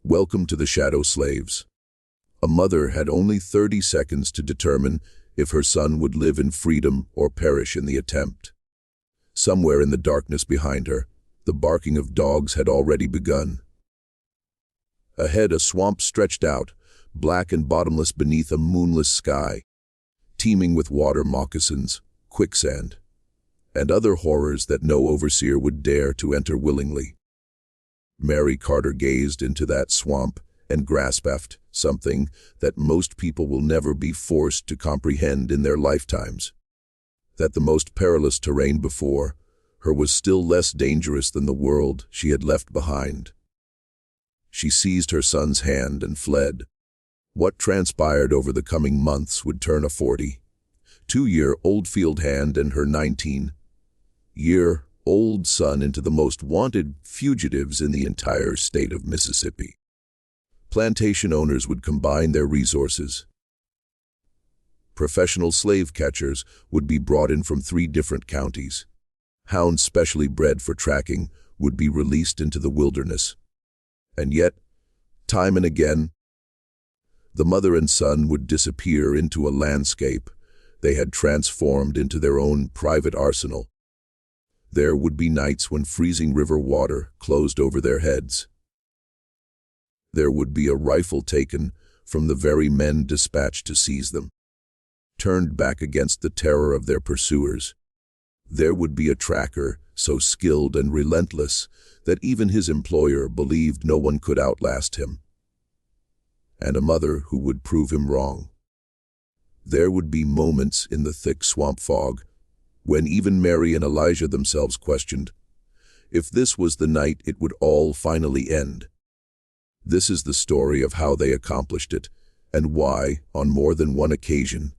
Welcome to the shadow slaves. A mother had only 30 seconds to determine if her son would live in freedom or perish in the attempt. Somewhere in the darkness behind her, the barking of dogs had already begun. Ahead, a swamp stretched out, black and bottomless beneath a moonless sky, teeming with water moccasins, quicksand, and other horrors that no overseer would dare to enter willingly. Mary Carter gazed into that swamp and grasped something that most people will never be forced to comprehend in their lifetimes: that the most perilous terrain before her was still less dangerous than the world she had left behind. She seized her son's hand and fled. What transpired over the coming months would turn a 42-year-old field hand and her 19-year-old son into the most wanted fugitives in the entire state of Mississippi. Plantation owners would combine their resources. Professional slave catchers would be brought in from 3 different counties. Hounds specially bred for tracking would be released into the wilderness. And yet, time and again, the mother and son would disappear into a landscape they had transformed into their own private arsenal. There would be nights when freezing river water closed over their heads. There would be a rifle taken from the very men dispatched to seize them, turned back against the terror of their pursuers. There would be a tracker so skilled and relentless that even his employer believed no one could outlast him, and a mother who would prove him wrong. There would be moments in the thick swamp fog when even Mary and Elijah themselves questioned if this was the night it would all finally end. This is the story of how they accomplished it, and why, on more than one occasion,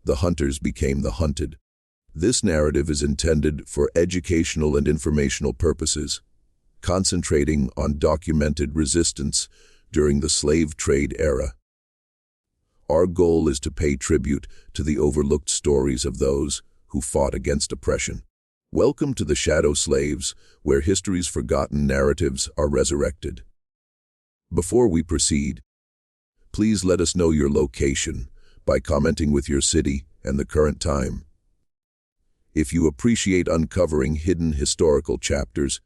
the hunters became the hunted. This narrative is intended for educational and informational purposes, concentrating on documented resistance during the slave trade era. Our goal is to pay tribute to the overlooked stories of those who fought against oppression. Welcome to the Shadow Slaves, where history's forgotten narratives are resurrected. Before we proceed, please let us know your location by commenting with your city and the current time. If you appreciate uncovering hidden historical chapters,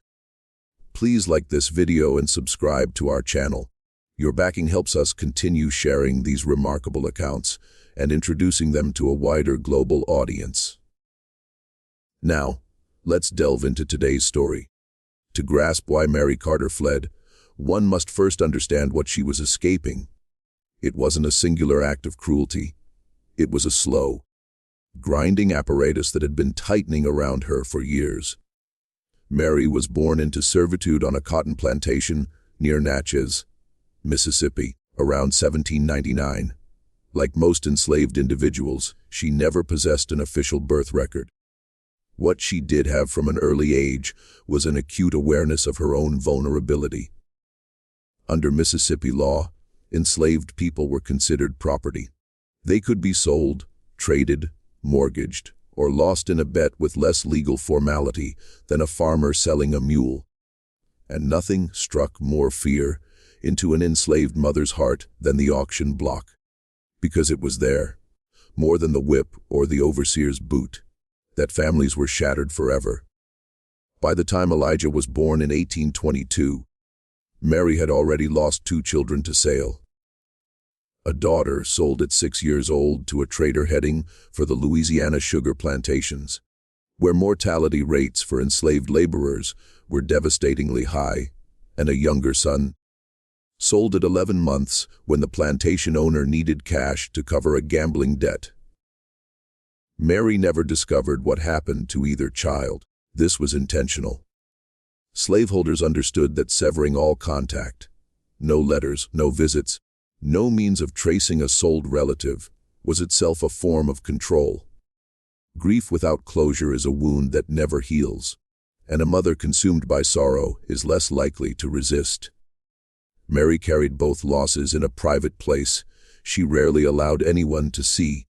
please like this video and subscribe to our channel. Your backing helps us continue sharing these remarkable accounts and introducing them to a wider global audience. Now, let's delve into today's story. To grasp why Mary Carter fled, one must first understand what she was escaping. It wasn't a singular act of cruelty. It was a slow, grinding apparatus that had been tightening around her for years. Mary was born into servitude on a cotton plantation near Natchez, Mississippi, around 1799. Like most enslaved individuals, she never possessed an official birth record. What she did have from an early age was an acute awareness of her own vulnerability. Under Mississippi law, enslaved people were considered property. They could be sold, traded, mortgaged, or lost in a bet with less legal formality than a farmer selling a mule. And nothing struck more fear into an enslaved mother's heart than the auction block, because it was there, more than the whip or the overseer's boot, that families were shattered forever. By the time Elijah was born in 1822, Mary had already lost 2 children to sale. A daughter sold at 6 years old to a trader heading for the Louisiana sugar plantations, where mortality rates for enslaved laborers were devastatingly high, and a younger son sold at 11 months when the plantation owner needed cash to cover a gambling debt. Mary never discovered what happened to either child. This was intentional. Slaveholders understood that severing all contact, no letters, no visits, no means of tracing a sold relative, was itself a form of control. Grief without closure is a wound that never heals, and a mother consumed by sorrow is less likely to resist. Mary carried both losses in a private place she rarely allowed anyone to see,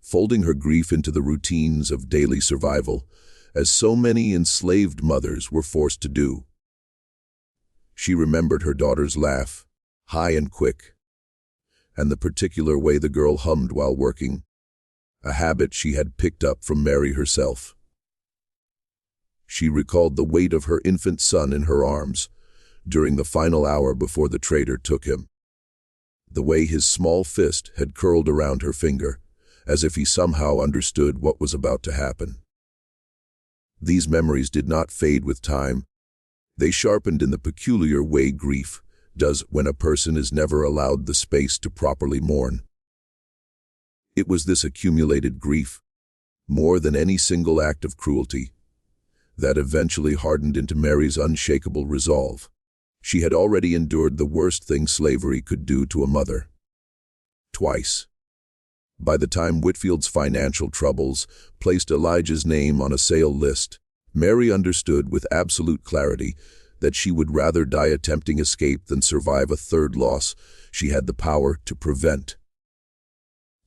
folding her grief into the routines of daily survival, as so many enslaved mothers were forced to do. She remembered her daughter's laugh, high and quick, and the particular way the girl hummed while working, a habit she had picked up from Mary herself. She recalled the weight of her infant son in her arms during the final hour before the traitor took him. The way his small fist had curled around her finger, as if he somehow understood what was about to happen. These memories did not fade with time. They sharpened in the peculiar way grief does when a person is never allowed the space to properly mourn. It was this accumulated grief, more than any single act of cruelty, that eventually hardened into Mary's unshakable resolve. She had already endured the worst thing slavery could do to a mother. Twice. By the time Whitfield's financial troubles placed Elijah's name on a sale list, Mary understood with absolute clarity that she would rather die attempting escape than survive a third loss she had the power to prevent.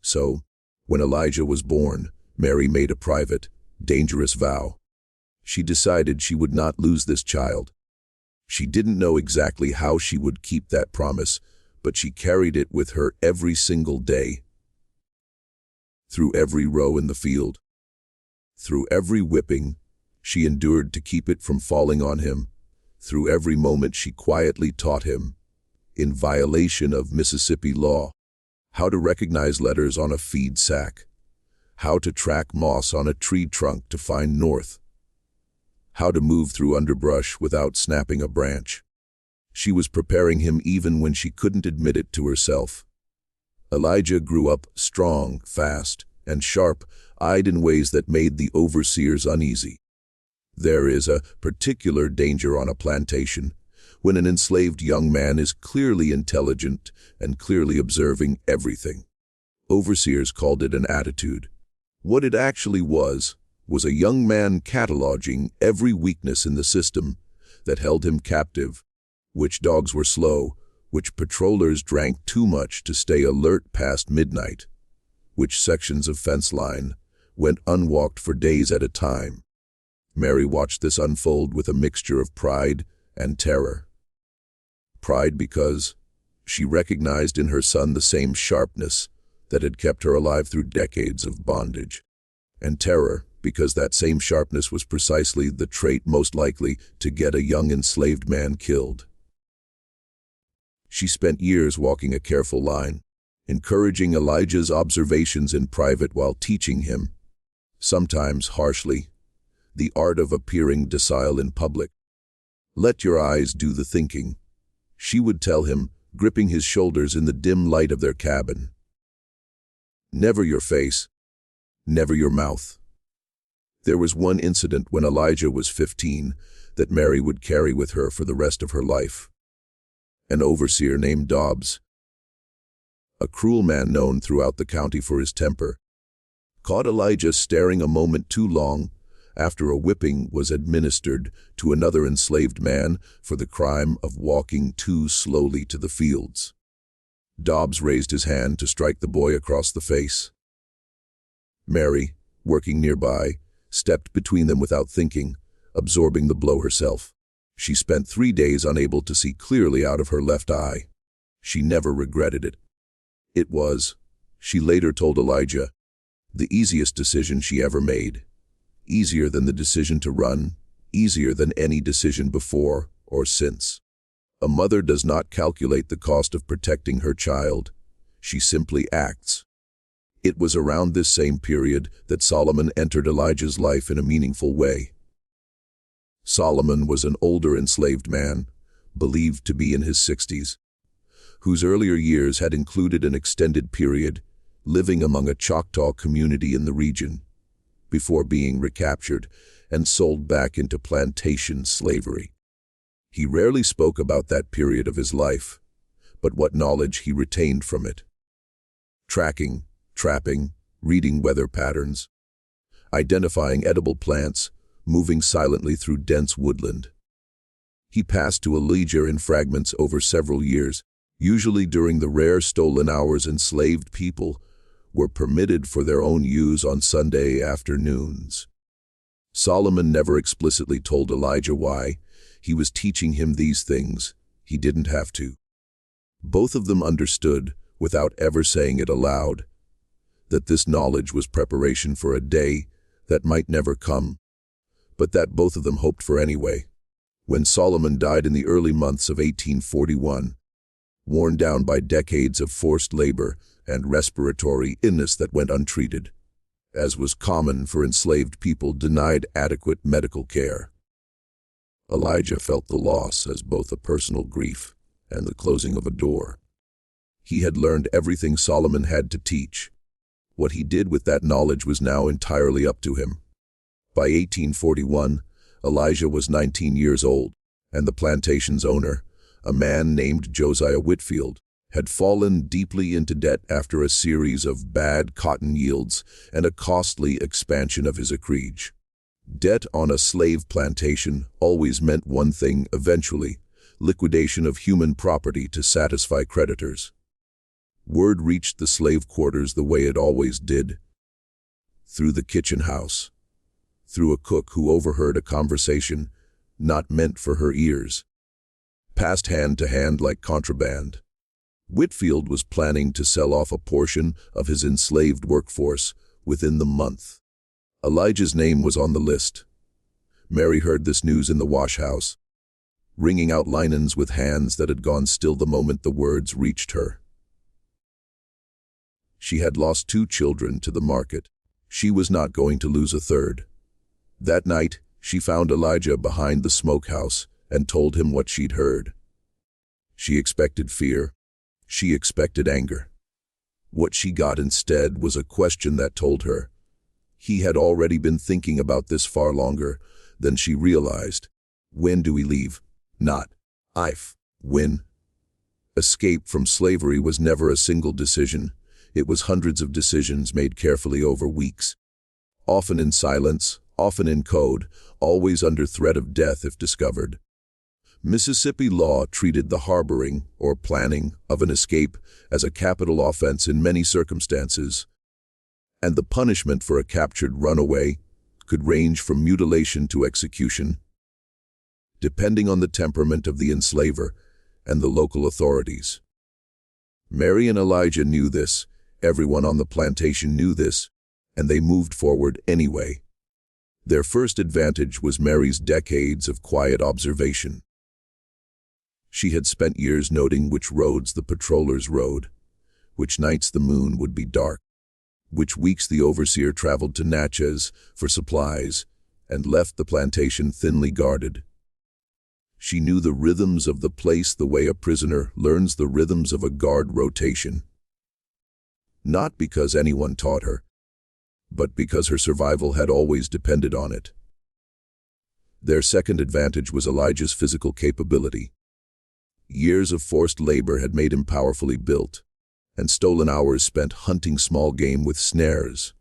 So, when Elijah was born, Mary made a private, dangerous vow. She decided she would not lose this child. She didn't know exactly how she would keep that promise, but she carried it with her every single day. Through every row in the field, through every whipping, she endured to keep it from falling on him. Through every moment she quietly taught him, in violation of Mississippi law, how to recognize letters on a feed sack, how to track moss on a tree trunk to find north, how to move through underbrush without snapping a branch. She was preparing him even when she couldn't admit it to herself. Elijah grew up strong, fast, and sharp-eyed in ways that made the overseers uneasy. There is a particular danger on a plantation when an enslaved young man is clearly intelligent and clearly observing everything. Overseers called it an attitude. What it actually was a young man cataloging every weakness in the system that held him captive, which dogs were slow, which patrollers drank too much to stay alert past midnight, which sections of fence line went unwalked for days at a time. Mary watched this unfold with a mixture of pride and terror. Pride because she recognized in her son the same sharpness that had kept her alive through decades of bondage, and terror because that same sharpness was precisely the trait most likely to get a young enslaved man killed. She spent years walking a careful line, encouraging Elijah's observations in private while teaching him, sometimes harshly, the art of appearing docile in public. Let your eyes do the thinking, she would tell him, gripping his shoulders in the dim light of their cabin. Never your face, never your mouth. There was one incident when Elijah was 15 that Mary would carry with her for the rest of her life. An overseer named Dobbs, a cruel man known throughout the county for his temper, caught Elijah staring a moment too long after a whipping was administered to another enslaved man for the crime of walking too slowly to the fields. Dobbs raised his hand to strike the boy across the face. Mary, working nearby, stepped between them without thinking, absorbing the blow herself. She spent 3 days unable to see clearly out of her left eye. She never regretted it. It was, she later told Elijah, the easiest decision she ever made. Easier than the decision to run, easier than any decision before or since. A mother does not calculate the cost of protecting her child. She simply acts. It was around this same period that Solomon entered Elijah's life in a meaningful way. Solomon was an older enslaved man, believed to be in his 60s, whose earlier years had included an extended period living among a Choctaw community in the region, before being recaptured and sold back into plantation slavery. He rarely spoke about that period of his life, but what knowledge he retained from it. Tracking, trapping, reading weather patterns, identifying edible plants, moving silently through dense woodland. He passed to Elijah in fragments over several years, usually during the rare stolen hours enslaved people were permitted for their own use on Sunday afternoons. Solomon never explicitly told Elijah why he was teaching him these things, He didn't have to. Both of them understood, without ever saying it aloud, that this knowledge was preparation for a day that might never come, but that both of them hoped for anyway. When Solomon died in the early months of 1841, worn down by decades of forced labor and respiratory illness that went untreated, as was common for enslaved people denied adequate medical care, Elijah felt the loss as both a personal grief and the closing of a door. He had learned everything Solomon had to teach. What he did with that knowledge was now entirely up to him. By 1841, Elijah was 19 years old, and the plantation's owner, a man named Josiah Whitfield, had fallen deeply into debt after a series of bad cotton yields and a costly expansion of his acreage. Debt on a slave plantation always meant one thing eventually: liquidation of human property to satisfy creditors. Word reached the slave quarters the way it always did: through the kitchen house, through a cook who overheard a conversation not meant for her ears, passed hand to hand like contraband. Whitfield was planning to sell off a portion of his enslaved workforce within the month. Elijah's name was on the list. Mary heard this news in the wash-house, wringing out linens with hands that had gone still the moment the words reached her. She had lost 2 children to the market. She was not going to lose a third. That night, she found Elijah behind the smokehouse and told him what she'd heard. She expected fear. She expected anger. What she got instead was a question that told her he had already been thinking about this far longer than she realized. When do we leave? Not if. When? Escape from slavery was never a single decision. It was hundreds of decisions made carefully over weeks, often in silence, often in code, always under threat of death if discovered. Mississippi law treated the harboring or planning of an escape as a capital offense in many circumstances, and the punishment for a captured runaway could range from mutilation to execution, depending on the temperament of the enslaver and the local authorities. Mary and Elijah knew this, everyone on the plantation knew this, and they moved forward anyway. Their first advantage was Mary's decades of quiet observation. She had spent years noting which roads the patrollers rode, which nights the moon would be dark, which weeks the overseer traveled to Natchez for supplies and left the plantation thinly guarded. She knew the rhythms of the place the way a prisoner learns the rhythms of a guard rotation. Not because anyone taught her, but because her survival had always depended on it. Their second advantage was Elijah's physical capability. Years of forced labor had made him powerfully built, and stolen hours spent hunting small game with snares,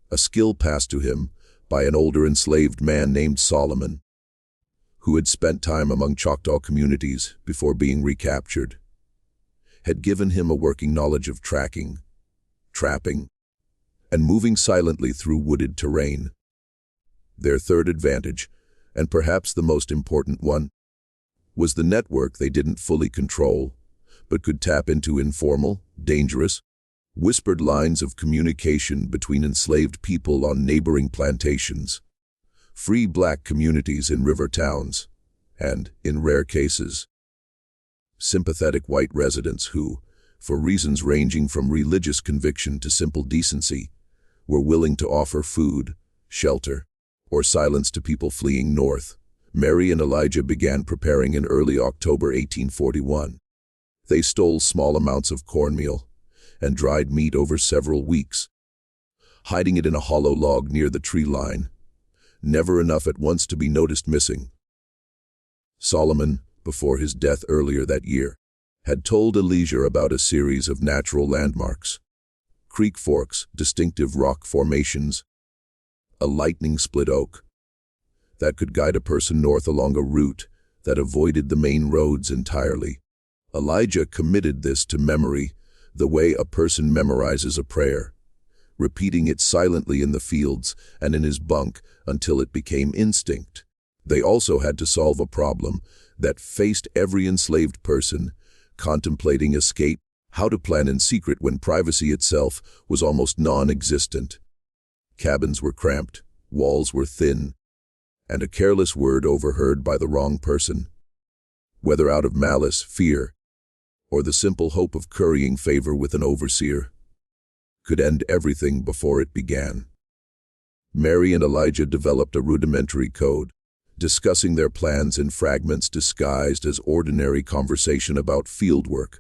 a skill passed to him by an older enslaved man named Solomon, who had spent time among Choctaw communities before being recaptured, had given him a working knowledge of tracking, trapping, and moving silently through wooded terrain. Their third advantage, and perhaps the most important one, was the network they didn't fully control, but could tap into: informal, dangerous, whispered lines of communication between enslaved people on neighboring plantations, free black communities in river towns, and, in rare cases, sympathetic white residents who, for reasons ranging from religious conviction to simple decency, were willing to offer food, shelter, or silence to people fleeing north. Mary and Elijah began preparing in early October 1841. They stole small amounts of cornmeal and dried meat over several weeks, hiding it in a hollow log near the tree line, never enough at once to be noticed missing. Solomon, before his death earlier that year, had told Elijah about a series of natural landmarks: creek forks, distinctive rock formations, a lightning-split oak that could guide a person north along a route that avoided the main roads entirely. Elijah committed this to memory the way a person memorizes a prayer, repeating it silently in the fields and in his bunk until it became instinct. They also had to solve a problem that faced every enslaved person contemplating escape, how to plan in secret when privacy itself was almost non-existent. Cabins were cramped, walls were thin, and a careless word overheard by the wrong person, whether out of malice, fear, or the simple hope of currying favor with an overseer, could end everything before it began. Mary and Elijah developed a rudimentary code, discussing their plans in fragments disguised as ordinary conversation about fieldwork,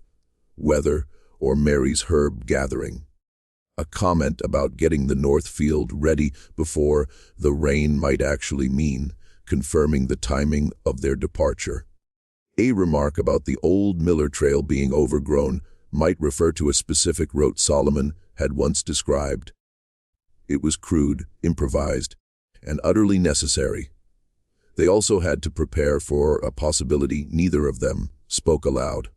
weather, or Mary's herb gathering. A comment about getting the north field ready before the rain might actually mean confirming the timing of their departure. A remark about the old Miller Trail being overgrown might refer to a specific route Solomon had once described. It was crude, improvised, and utterly necessary. They also had to prepare for a possibility neither of them spoke aloud,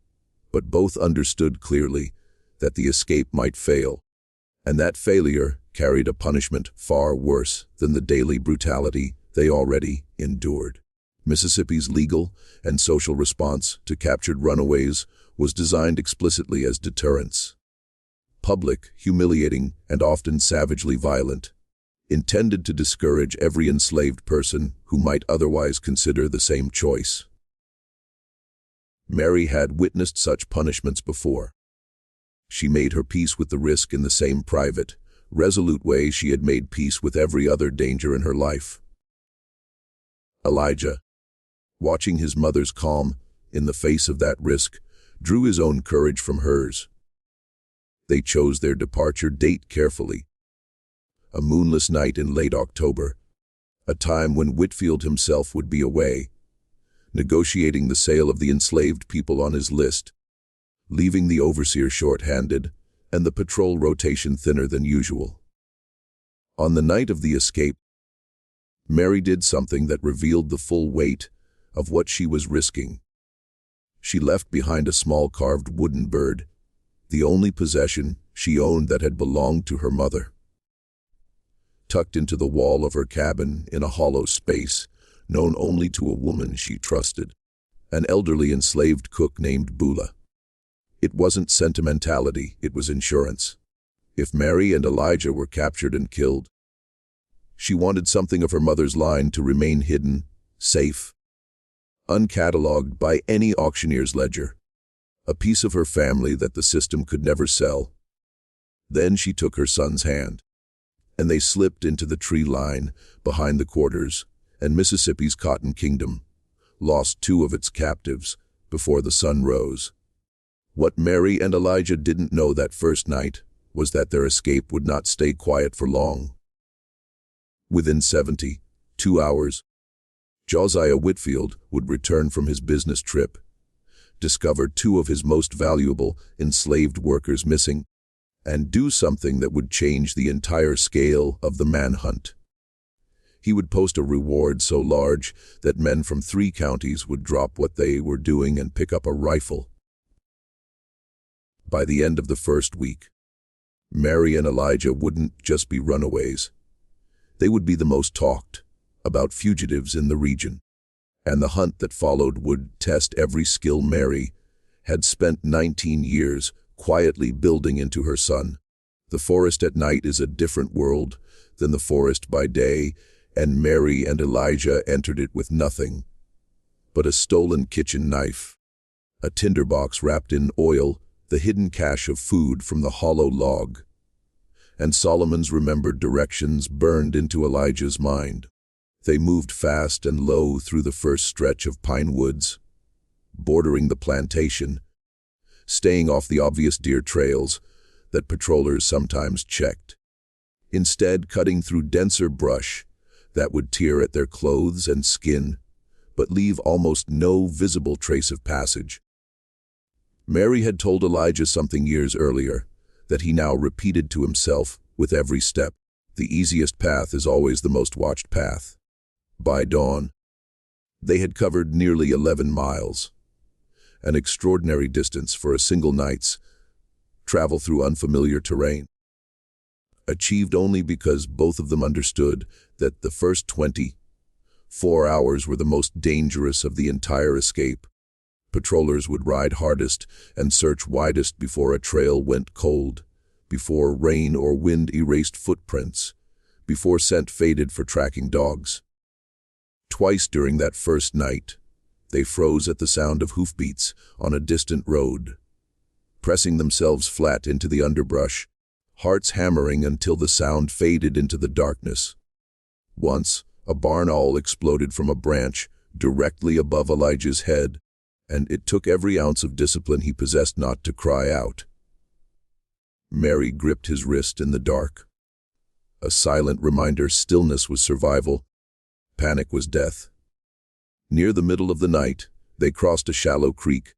but both understood clearly that the escape might fail, and that failure carried a punishment far worse than the daily brutality they already endured. Mississippi's legal and social response to captured runaways was designed explicitly as deterrence. Public, humiliating, and often savagely violent, intended to discourage every enslaved person who might otherwise consider the same choice. Mary had witnessed such punishments before. She made her peace with the risk in the same private, resolute way she had made peace with every other danger in her life. Elijah, watching his mother's calm in the face of that risk, drew his own courage from hers. They chose their departure date carefully. A moonless night in late October, a time when Whitfield himself would be away, negotiating the sale of the enslaved people on his list, leaving the overseer short-handed and the patrol rotation thinner than usual. On the night of the escape, Mary did something that revealed the full weight of what she was risking. She left behind a small carved wooden bird, the only possession she owned that had belonged to her mother. Tucked into the wall of her cabin in a hollow space, known only to a woman she trusted, an elderly enslaved cook named Bula. It wasn't sentimentality, it was insurance. If Mary and Elijah were captured and killed, she wanted something of her mother's line to remain hidden, safe, uncatalogued by any auctioneer's ledger, a piece of her family that the system could never sell. Then she took her son's hand, and they slipped into the tree line behind the quarters, and Mississippi's Cotton Kingdom lost 2 of its captives before the sun rose. What Mary and Elijah didn't know that first night was that their escape would not stay quiet for long. Within 72 hours, Josiah Whitfield would return from his business trip, discover 2 of his most valuable enslaved workers missing, and do something that would change the entire scale of the manhunt. He would post a reward so large that men from 3 counties would drop what they were doing and pick up a rifle. By the end of the first week, Mary and Elijah wouldn't just be runaways. They would be the most talked about fugitives in the region, and the hunt that followed would test every skill Mary had spent 19 years quietly building into her son. The forest at night is a different world than the forest by day, and Mary and Elijah entered it with nothing but a stolen kitchen knife, a tinderbox wrapped in oil, the hidden cache of food from the hollow log, and Solomon's remembered directions burned into Elijah's mind. They moved fast and low through the first stretch of pine woods, bordering the plantation, staying off the obvious deer trails that patrollers sometimes checked, instead cutting through denser brush that would tear at their clothes and skin, but leave almost no visible trace of passage. Mary had told Elijah something years earlier that he now repeated to himself with every step. The easiest path is always the most watched path. By dawn, they had covered nearly 11 miles, an extraordinary distance for a single night's travel through unfamiliar terrain, achieved only because both of them understood that the first 20 4 hours were the most dangerous of the entire escape. Patrollers would ride hardest and search widest before a trail went cold, before rain or wind erased footprints, before scent faded for tracking dogs. Twice during that first night, they froze at the sound of hoofbeats on a distant road, pressing themselves flat into the underbrush, hearts hammering until the sound faded into the darkness. Once, a barn owl exploded from a branch directly above Elijah's head, and it took every ounce of discipline he possessed not to cry out. Mary gripped his wrist in the dark. A silent reminder stillness was survival, panic was death. Near the middle of the night, they crossed a shallow creek,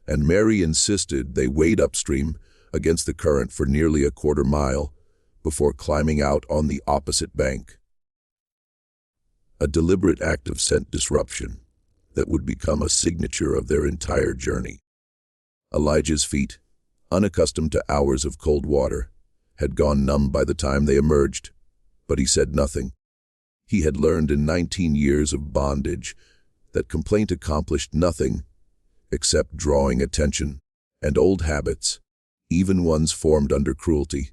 and Mary insisted they wade upstream against the current for nearly a quarter mile before climbing out on the opposite bank. A deliberate act of scent disruption that would become a signature of their entire journey. Elijah's feet, unaccustomed to hours of cold water, had gone numb by the time they emerged, but he said nothing. He had learned in 19 years of bondage that complaint accomplished nothing except drawing attention, and old habits, even ones formed under cruelty,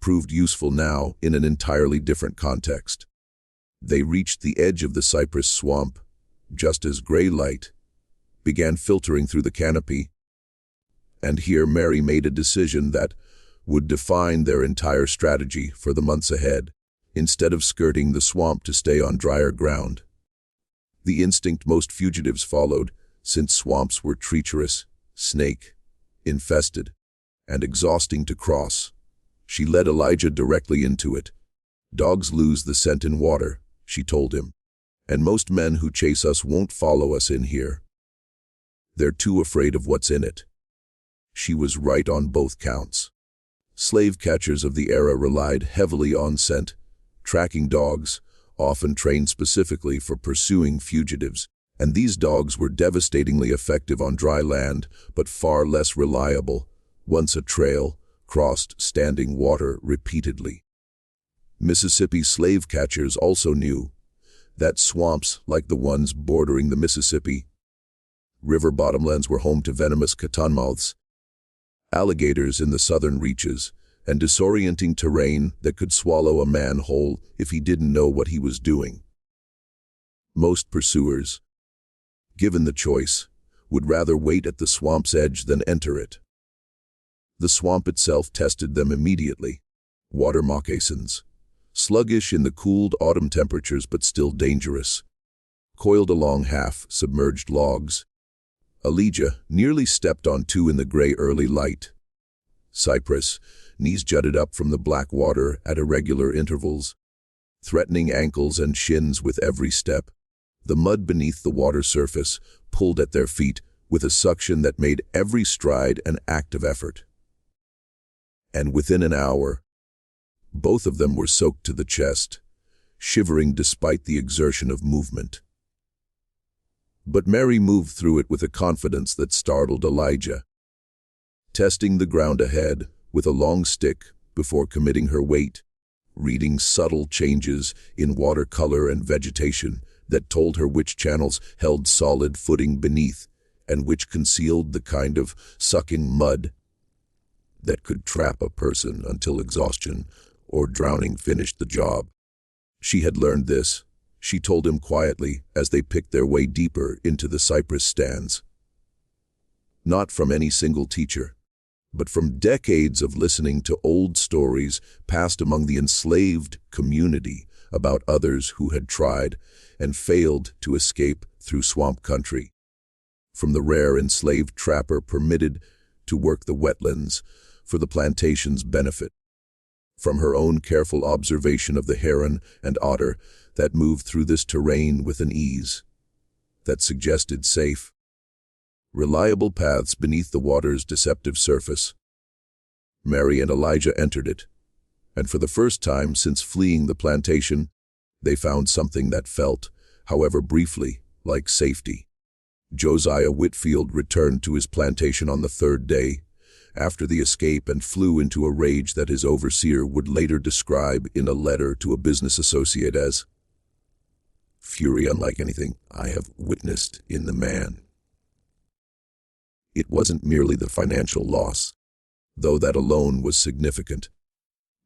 proved useful now in an entirely different context. They reached the edge of the cypress swamp, just as gray light began filtering through the canopy, and here Mary made a decision that would define their entire strategy for the months ahead. Instead of skirting the swamp to stay on drier ground, the instinct most fugitives followed, since swamps were treacherous, snake-infested, and exhausting to cross. She led Elijah directly into it. "Dogs lose the scent in water," she told him, "and most men who chase us won't follow us in here. They're too afraid of what's in it." She was right on both counts. Slave catchers of the era relied heavily on scent, tracking dogs, often trained specifically for pursuing fugitives, and these dogs were devastatingly effective on dry land, but far less reliable once a trail crossed standing water repeatedly. Mississippi slave catchers also knew that swamps like the ones bordering the Mississippi River bottomlands were home to venomous cottonmouths, alligators in the southern reaches, and disorienting terrain that could swallow a man whole if he didn't know what he was doing. Most pursuers, given the choice, would rather wait at the swamp's edge than enter it. The swamp itself tested them immediately. Water moccasins, sluggish in the cooled autumn temperatures but still dangerous, coiled along half-submerged logs. Elijah nearly stepped on two in the gray early light. Cypress, knees jutted up from the black water at irregular intervals, threatening ankles and shins with every step. The mud beneath the water surface pulled at their feet with a suction that made every stride an act of effort. And within an hour, both of them were soaked to the chest, shivering despite the exertion of movement. But Mary moved through it with a confidence that startled Elijah, testing the ground ahead with a long stick before committing her weight, reading subtle changes in watercolor and vegetation that told her which channels held solid footing beneath and which concealed the kind of sucking mud that could trap a person until exhaustion or drowning finished the job. She had learned this, she told him quietly as they picked their way deeper into the cypress stands. Not from any single teacher, but from decades of listening to old stories passed among the enslaved community about others who had tried and failed to escape through swamp country. From the rare enslaved trapper permitted to work the wetlands for the plantation's benefit. From her own careful observation of the heron and otter that moved through this terrain with an ease that suggested safe, reliable paths beneath the water's deceptive surface. Mary and Elijah entered it, and for the first time since fleeing the plantation, they found something that felt, however briefly, like safety. Josiah Whitfield returned to his plantation on the third day, after the escape, and flew into a rage that his overseer would later describe in a letter to a business associate as fury unlike anything I have witnessed in the man. It wasn't merely the financial loss, though that alone was significant.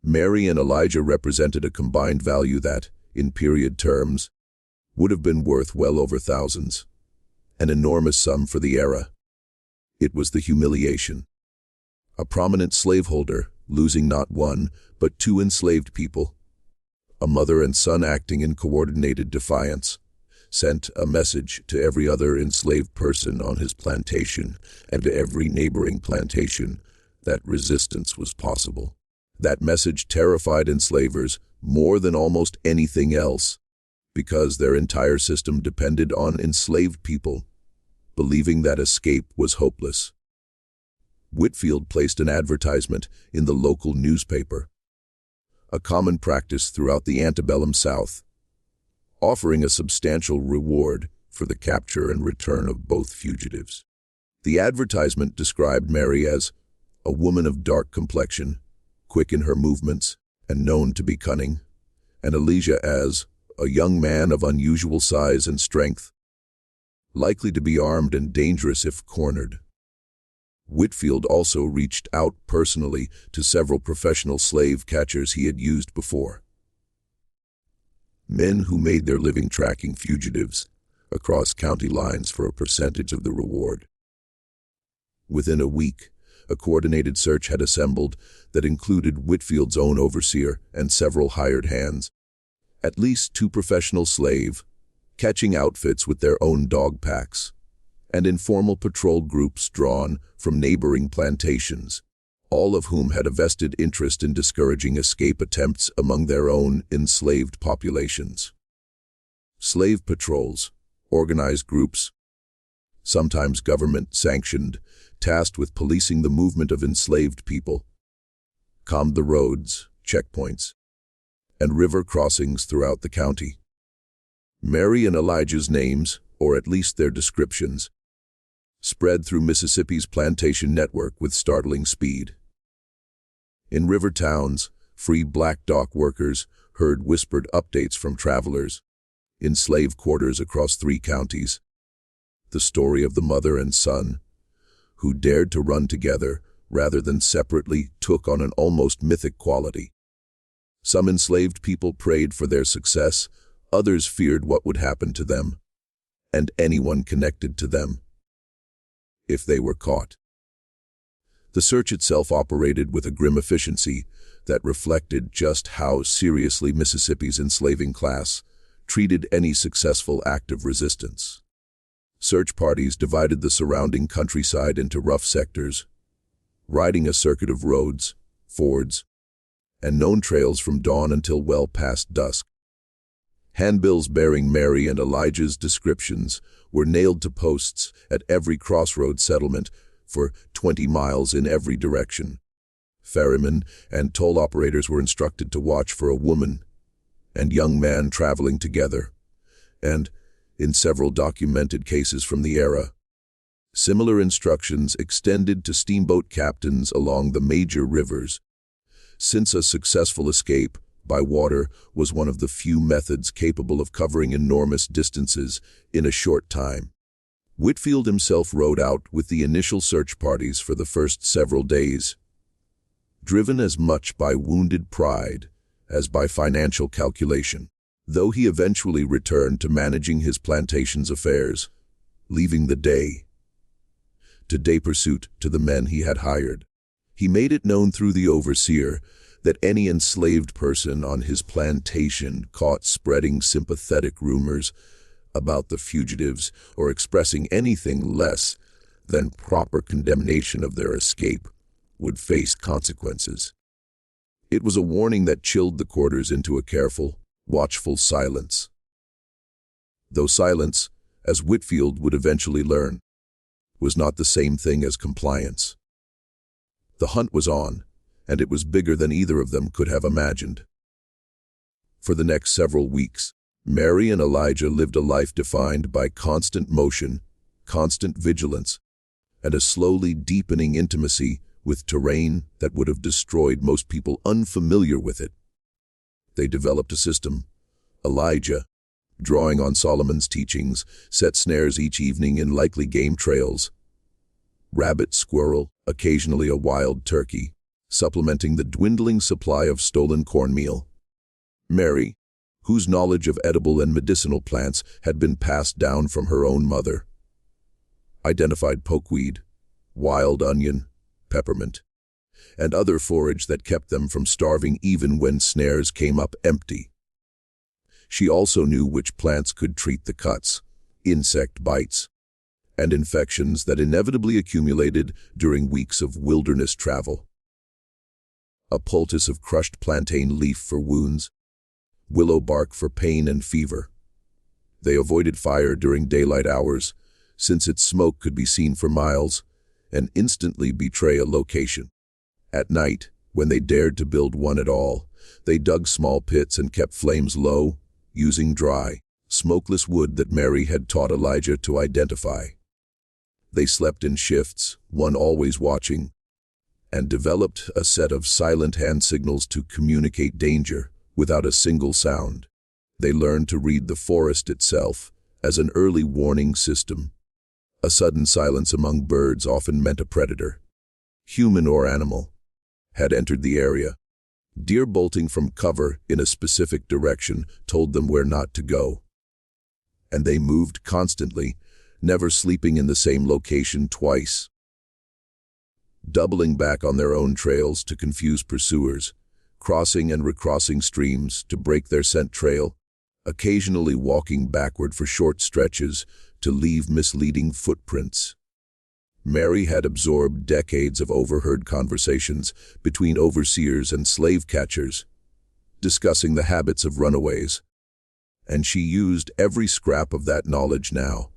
Mary and Elijah represented a combined value that, in period terms, would have been worth well over thousands, an enormous sum for the era. It was the humiliation. A prominent slaveholder, losing not one, but two enslaved people, a mother and son acting in coordinated defiance, sent a message to every other enslaved person on his plantation and to every neighboring plantation that resistance was possible. That message terrified enslavers more than almost anything else, because their entire system depended on enslaved people, believing that escape was hopeless. Whitfield placed an advertisement in the local newspaper, a common practice throughout the antebellum South, offering a substantial reward for the capture and return of both fugitives. The advertisement described Mary as a woman of dark complexion, quick in her movements, and known to be cunning, and Elijah as a young man of unusual size and strength, likely to be armed and dangerous if cornered. Whitfield also reached out personally to several professional slave catchers he had used before. Men who made their living tracking fugitives across county lines for a percentage of the reward. Within a week, a coordinated search had assembled that included Whitfield's own overseer and several hired hands, at least 2 professional slave catching outfits with their own dog packs, and informal patrol groups drawn from neighboring plantations, all of whom had a vested interest in discouraging escape attempts among their own enslaved populations. Slave patrols, organized groups, sometimes government-sanctioned, tasked with policing the movement of enslaved people, combed the roads, checkpoints, and river crossings throughout the county. Mary and Elijah's names, or at least their descriptions, spread through Mississippi's plantation network with startling speed. In river towns, free black dock workers heard whispered updates from travelers. In slave quarters across 3 counties, the story of the mother and son, who dared to run together rather than separately, took on an almost mythic quality. Some enslaved people prayed for their success, others feared what would happen to them, and anyone connected to them, if they were caught. The search itself operated with a grim efficiency that reflected just how seriously Mississippi's enslaving class treated any successful act of resistance. Search parties divided the surrounding countryside into rough sectors, riding a circuit of roads, fords, and known trails from dawn until well past dusk. Handbills bearing Mary and Elijah's descriptions were nailed to posts at every crossroad settlement for 20 miles in every direction. Ferrymen and toll operators were instructed to watch for a woman and young man traveling together, and, in several documented cases from the era, similar instructions extended to steamboat captains along the major rivers, since a successful escape by water was one of the few methods capable of covering enormous distances in a short time. Whitfield himself rode out with the initial search parties for the first several days, driven as much by wounded pride as by financial calculation, though he eventually returned to managing his plantation's affairs, leaving the day-to-day pursuit to the men he had hired. He made it known through the overseer that any enslaved person on his plantation caught spreading sympathetic rumors about the fugitives or expressing anything less than proper condemnation of their escape would face consequences. It was a warning that chilled the quarters into a careful, watchful silence. Though silence, as Whitfield would eventually learn, was not the same thing as compliance. The hunt was on, and it was bigger than either of them could have imagined. For the next several weeks, Mary and Elijah lived a life defined by constant motion, constant vigilance, and a slowly deepening intimacy with terrain that would have destroyed most people unfamiliar with it. They developed a system, Elijah, drawing on Solomon's teachings, set snares each evening in likely game trails. Rabbit, squirrel, occasionally a wild turkey, supplementing the dwindling supply of stolen cornmeal. Mary, whose knowledge of edible and medicinal plants had been passed down from her own mother, identified pokeweed, wild onion, peppermint, and other forage that kept them from starving even when snares came up empty. She also knew which plants could treat the cuts, insect bites, and infections that inevitably accumulated during weeks of wilderness travel. A poultice of crushed plantain leaf for wounds, willow bark for pain and fever. They avoided fire during daylight hours, since its smoke could be seen for miles and instantly betray a location. At night, when they dared to build one at all, they dug small pits and kept flames low, using dry, smokeless wood that Mary had taught Elijah to identify. They slept in shifts, one always watching, and developed a set of silent hand signals to communicate danger without a single sound. They learned to read the forest itself as an early warning system. A sudden silence among birds often meant a predator, human or animal, had entered the area. Deer bolting from cover in a specific direction told them where not to go. And they moved constantly, never sleeping in the same location twice. Doubling back on their own trails to confuse pursuers, crossing and recrossing streams to break their scent trail, occasionally walking backward for short stretches to leave misleading footprints. Mary had absorbed decades of overheard conversations between overseers and slave catchers, discussing the habits of runaways, and she used every scrap of that knowledge now,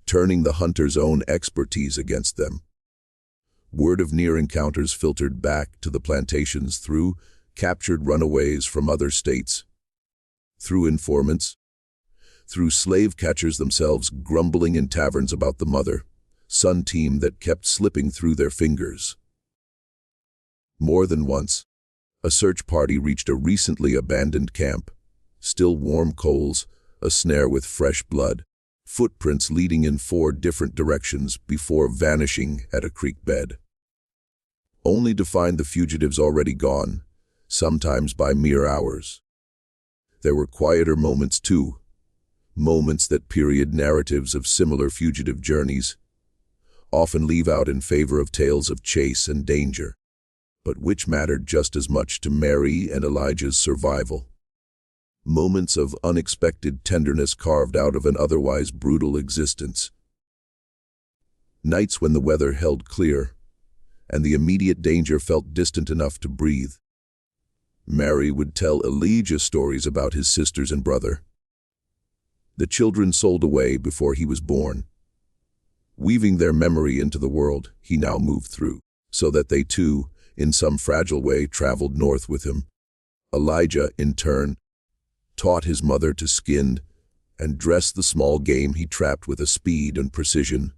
turning the hunter's own expertise against them. Word of near encounters filtered back to the plantations through captured runaways from other states, through informants, through slave catchers themselves grumbling in taverns about the mother-son team that kept slipping through their fingers. More than once, a search party reached a recently abandoned camp, still warm coals, a snare with fresh blood, footprints leading in 4 different directions before vanishing at a creek bed. Only to find the fugitives already gone, sometimes by mere hours. There were quieter moments too, moments that period narratives of similar fugitive journeys often leave out in favor of tales of chase and danger, but which mattered just as much to Mary and Elijah's survival. Moments of unexpected tenderness carved out of an otherwise brutal existence. Nights when the weather held clear, and the immediate danger felt distant enough to breathe. Mary would tell Elijah stories about his sisters and brother. The children sold away before he was born, weaving their memory into the world he now moved through, so that they too, in some fragile way, traveled north with him. Elijah, in turn, taught his mother to skin and dress the small game he trapped with a speed and precision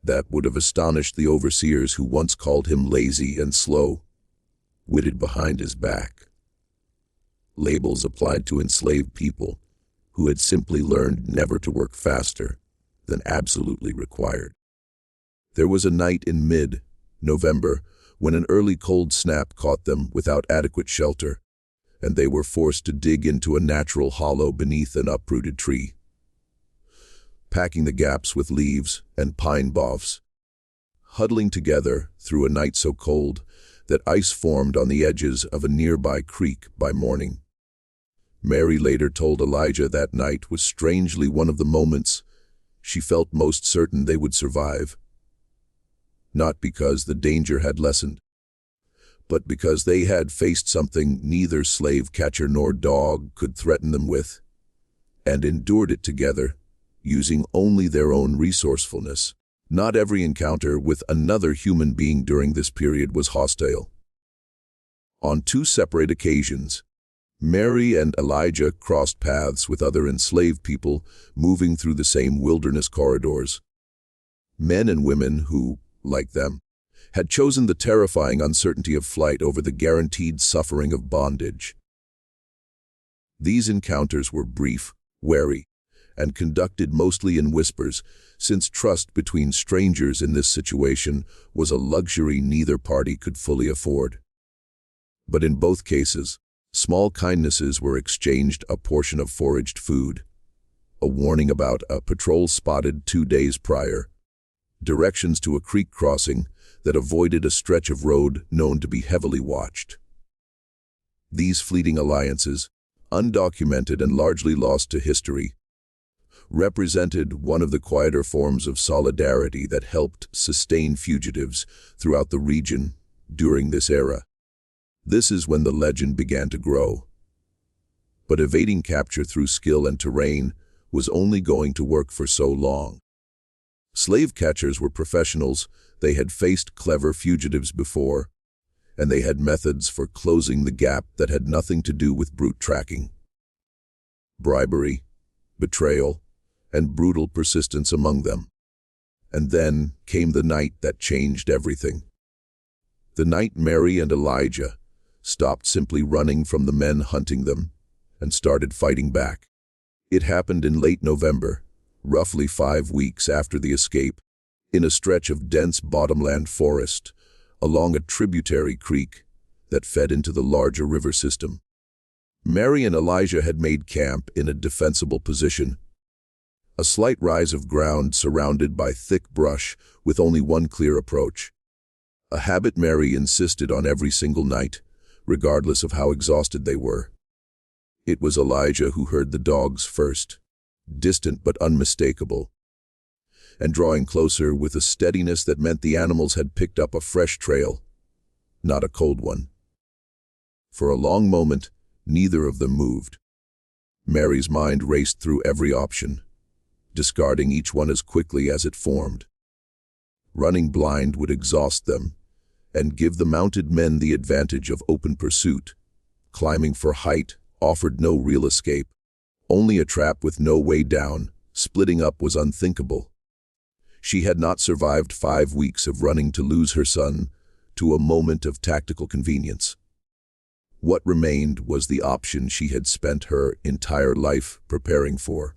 that would have astonished the overseers who once called him lazy and slow-witted behind his back. Labels applied to enslaved people who had simply learned never to work faster than absolutely required. There was a night in mid-November when an early cold snap caught them without adequate shelter, and they were forced to dig into a natural hollow beneath an uprooted tree, packing the gaps with leaves and pine boughs, huddling together through a night so cold that ice formed on the edges of a nearby creek by morning. Mary later told Elijah that night was strangely one of the moments she felt most certain they would survive, not because the danger had lessened, but because they had faced something neither slave catcher nor dog could threaten them with, and endured it together, using only their own resourcefulness. Not every encounter with another human being during this period was hostile. On 2 separate occasions, Mary and Elijah crossed paths with other enslaved people moving through the same wilderness corridors. Men and women who, like them, had chosen the terrifying uncertainty of flight over the guaranteed suffering of bondage. These encounters were brief, wary, and conducted mostly in whispers, since trust between strangers in this situation was a luxury neither party could fully afford. But in both cases, small kindnesses were exchanged: a portion of foraged food, a warning about a patrol spotted 2 days prior, directions to a creek crossing that avoided a stretch of road known to be heavily watched. These fleeting alliances, undocumented and largely lost to history, represented one of the quieter forms of solidarity that helped sustain fugitives throughout the region during this era. This is when the legend began to grow. But evading capture through skill and terrain was only going to work for so long. Slave catchers were professionals. They had faced clever fugitives before, and they had methods for closing the gap that had nothing to do with brute tracking. Bribery, betrayal, and brutal persistence among them. And then came the night that changed everything. The night Mary and Elijah stopped simply running from the men hunting them and started fighting back. It happened in late November, roughly 5 weeks after the escape, in a stretch of dense bottomland forest along a tributary creek that fed into the larger river system. Mary and Elijah had made camp in a defensible position, a slight rise of ground surrounded by thick brush with only one clear approach. A habit Mary insisted on every single night, regardless of how exhausted they were. It was Elijah who heard the dogs first, distant but unmistakable, and drawing closer with a steadiness that meant the animals had picked up a fresh trail, not a cold one. For a long moment, neither of them moved. Mary's mind raced through every option, discarding each one as quickly as it formed. Running blind would exhaust them and give the mounted men the advantage of open pursuit. Climbing for height offered no real escape, only a trap with no way down. Splitting up was unthinkable. She had not survived 5 weeks of running to lose her son to a moment of tactical convenience. What remained was the option she had spent her entire life preparing for.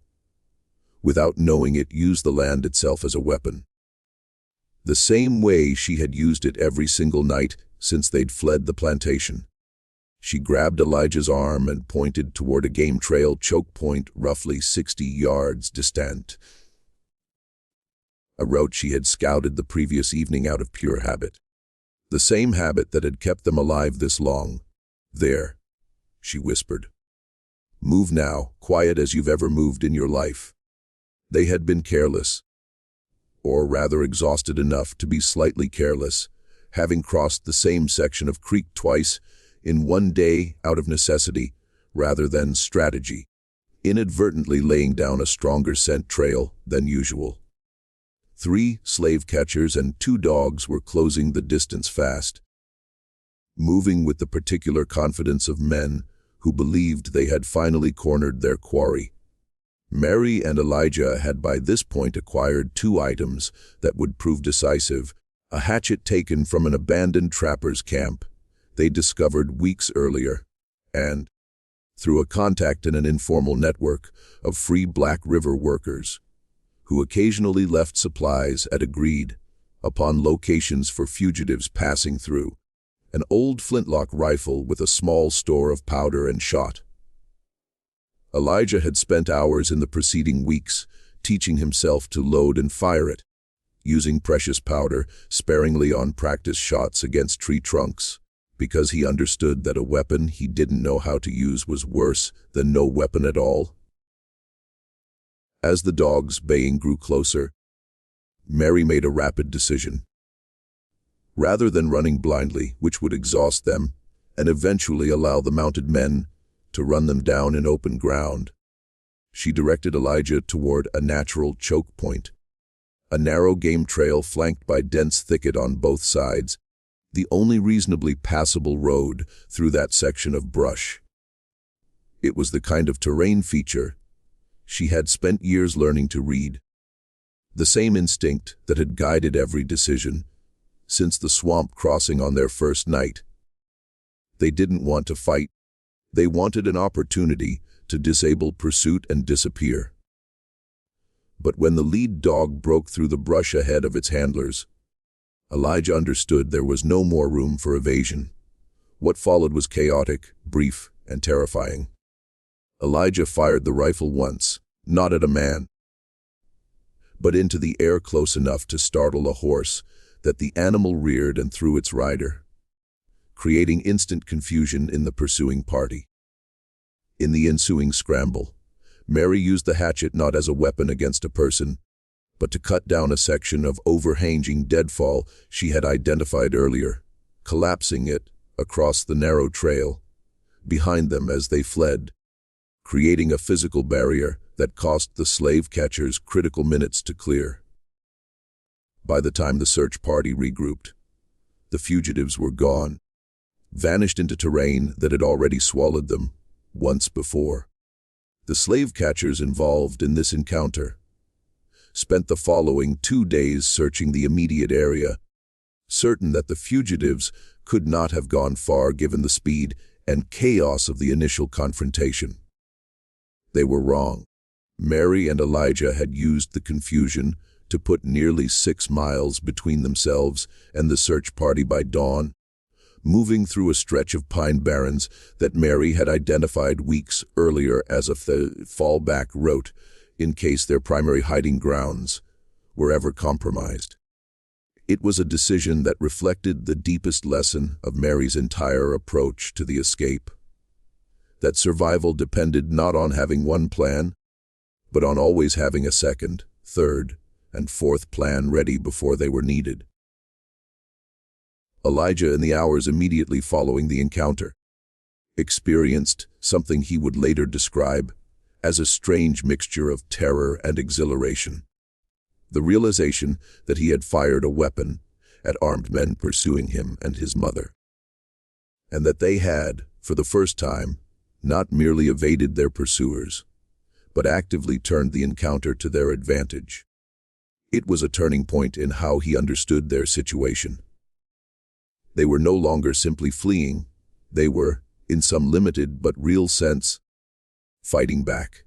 Without knowing it, use the land itself as a weapon. The same way she had used it every single night since they'd fled the plantation. She grabbed Elijah's arm and pointed toward a game trail choke point roughly 60 yards distant, a route she had scouted the previous evening out of pure habit. The same habit that had kept them alive this long. "There," she whispered. "Move now, quiet as you've ever moved in your life." They had been careless, or rather exhausted enough to be slightly careless, having crossed the same section of creek twice in one day out of necessity rather than strategy, inadvertently laying down a stronger scent trail than usual. 3 slave catchers and 2 dogs were closing the distance fast, moving with the particular confidence of men who believed they had finally cornered their quarry. Mary and Elijah had by this point acquired 2 items that would prove decisive: a hatchet taken from an abandoned trapper's camp they discovered weeks earlier, and, through a contact in an informal network of free Black River workers, who occasionally left supplies at agreed upon locations for fugitives passing through, an old flintlock rifle with a small store of powder and shot. Elijah had spent hours in the preceding weeks teaching himself to load and fire it, using precious powder sparingly on practice shots against tree trunks, because he understood that a weapon he didn't know how to use was worse than no weapon at all. As the dogs' baying grew closer, Mary made a rapid decision. Rather than running blindly, which would exhaust them and eventually allow the mounted men to run them down in open ground, she directed Elijah toward a natural choke point, a narrow game trail flanked by dense thicket on both sides, the only reasonably passable road through that section of brush. It was the kind of terrain feature she had spent years learning to read, the same instinct that had guided every decision since the swamp crossing on their first night. They didn't want to fight. They wanted an opportunity to disable pursuit and disappear. But when the lead dog broke through the brush ahead of its handlers, Elijah understood there was no more room for evasion. What followed was chaotic, brief, and terrifying. Elijah fired the rifle once, not at a man, but into the air close enough to startle a horse that the animal reared and threw its rider, creating instant confusion in the pursuing party. In the ensuing scramble, Mary used the hatchet not as a weapon against a person, but to cut down a section of overhanging deadfall she had identified earlier, collapsing it across the narrow trail behind them as they fled, creating a physical barrier that cost the slave catchers critical minutes to clear. By the time the search party regrouped, the fugitives were gone, vanished into terrain that had already swallowed them once before. The slave catchers involved in this encounter spent the following 2 days searching the immediate area, certain that the fugitives could not have gone far given the speed and chaos of the initial confrontation. They were wrong. Mary and Elijah had used the confusion to put nearly 6 miles between themselves and the search party by dawn, moving through a stretch of pine barrens that Mary had identified weeks earlier as a fallback route in case their primary hiding grounds were ever compromised. It was a decision that reflected the deepest lesson of Mary's entire approach to the escape, that survival depended not on having one plan, but on always having a second, third, and fourth plan ready before they were needed. Elijah, in the hours immediately following the encounter, experienced something he would later describe as a strange mixture of terror and exhilaration. The realization that he had fired a weapon at armed men pursuing him and his mother, and that they had, for the first time, not merely evaded their pursuers, but actively turned the encounter to their advantage. It was a turning point in how he understood their situation. They were no longer simply fleeing, they were, in some limited but real sense, fighting back.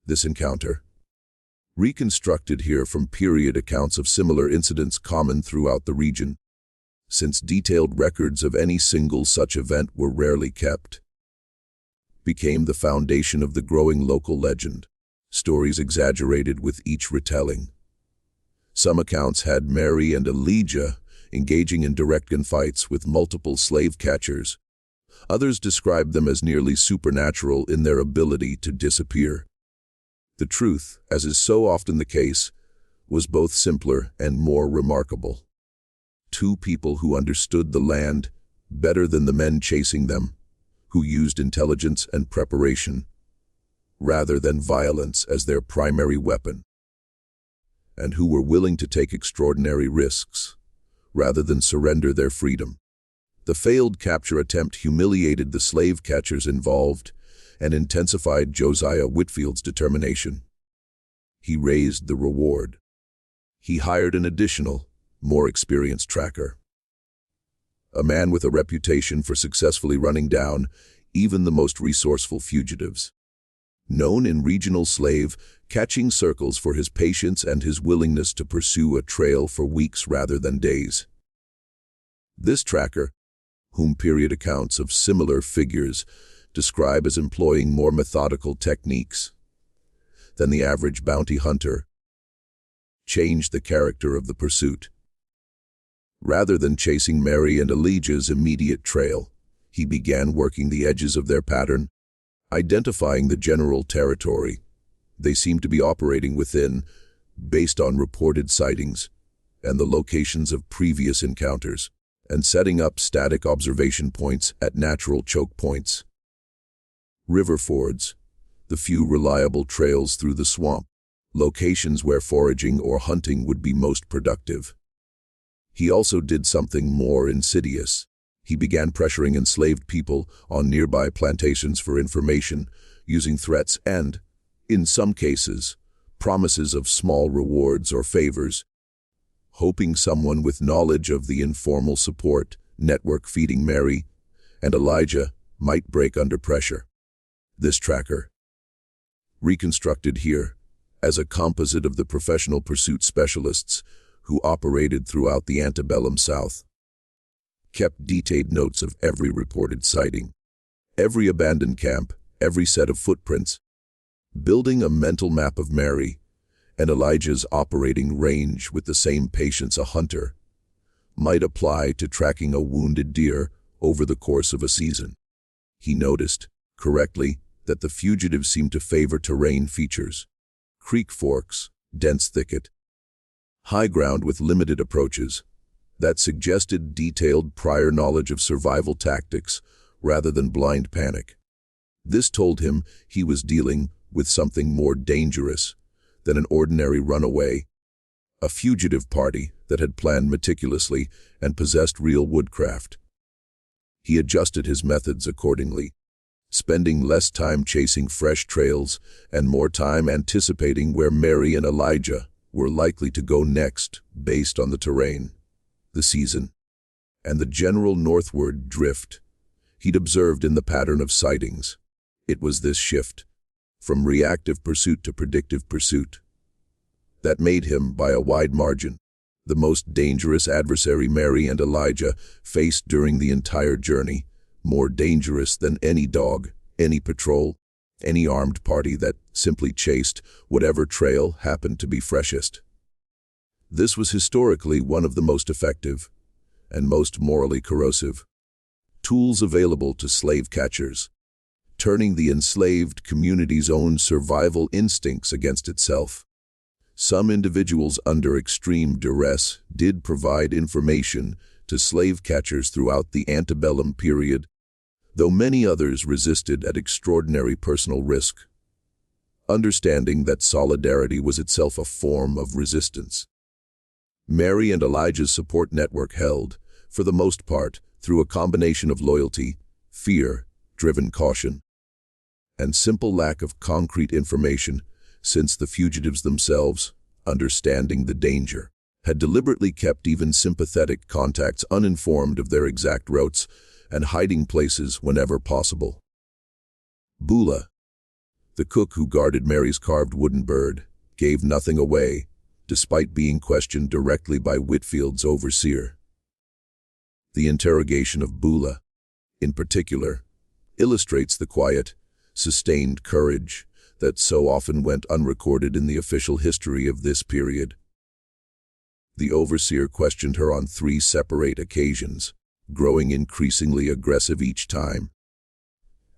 This encounter, reconstructed here from period accounts of similar incidents common throughout the region, since detailed records of any single such event were rarely kept, became the foundation of the growing local legend, stories exaggerated with each retelling. Some accounts had Mary and Elijah engaging in direct gunfights with multiple slave catchers. Others described them as nearly supernatural in their ability to disappear. The truth, as is so often the case, was both simpler and more remarkable. 2 people who understood the land better than the men chasing them, who used intelligence and preparation, rather than violence as their primary weapon, and who were willing to take extraordinary risks, rather than surrender their freedom. The failed capture attempt humiliated the slave catchers involved and intensified Josiah Whitfield's determination. He raised the reward. He hired an additional, more experienced tracker, a man with a reputation for successfully running down even the most resourceful fugitives. Known in regional slave catching circles for his patience and his willingness to pursue a trail for weeks rather than days. This tracker, whom period accounts of similar figures describe as employing more methodical techniques than the average bounty hunter, changed the character of the pursuit. Rather than chasing Mary and Elijah's immediate trail, he began working the edges of their pattern, identifying the general territory they seemed to be operating within based on reported sightings and the locations of previous encounters, and setting up static observation points at natural choke points. River fords, the few reliable trails through the swamp, locations where foraging or hunting would be most productive. He also did something more insidious. He began pressuring enslaved people on nearby plantations for information, using threats and, in some cases, promises of small rewards or favors, hoping someone with knowledge of the informal support network feeding Mary and Elijah might break under pressure. This tracker, reconstructed here as a composite of the professional pursuit specialists who operated throughout the antebellum South, kept detailed notes of every reported sighting, every abandoned camp, every set of footprints, building a mental map of Mary and Elijah's operating range with the same patience a hunter might apply to tracking a wounded deer over the course of a season. He noticed, correctly, that the fugitives seemed to favor terrain features: creek forks, dense thicket, high ground with limited approaches, that suggested detailed prior knowledge of survival tactics rather than blind panic. This told him he was dealing with something more dangerous than an ordinary runaway, a fugitive party that had planned meticulously and possessed real woodcraft. He adjusted his methods accordingly, spending less time chasing fresh trails and more time anticipating where Mary and Elijah were likely to go next based on the terrain, the season, and the general northward drift he'd observed in the pattern of sightings. It was this shift, from reactive pursuit to predictive pursuit, that made him, by a wide margin, the most dangerous adversary Mary and Elijah faced during the entire journey, more dangerous than any dog, any patrol, any armed party that simply chased whatever trail happened to be freshest. This was historically one of the most effective and most morally corrosive tools available to slave catchers, turning the enslaved community's own survival instincts against itself. Some individuals under extreme duress did provide information to slave catchers throughout the antebellum period, though many others resisted at extraordinary personal risk, understanding that solidarity was itself a form of resistance. Mary and Elijah's support network held, for the most part, through a combination of loyalty, fear-driven caution, and simple lack of concrete information, since the fugitives themselves, understanding the danger, had deliberately kept even sympathetic contacts uninformed of their exact routes and hiding places whenever possible. Bula, the cook who guarded Mary's carved wooden bird, gave nothing away, despite being questioned directly by Whitfield's overseer. The interrogation of Bula, in particular, illustrates the quiet, sustained courage that so often went unrecorded in the official history of this period. The overseer questioned her on 3 separate occasions, growing increasingly aggressive each time,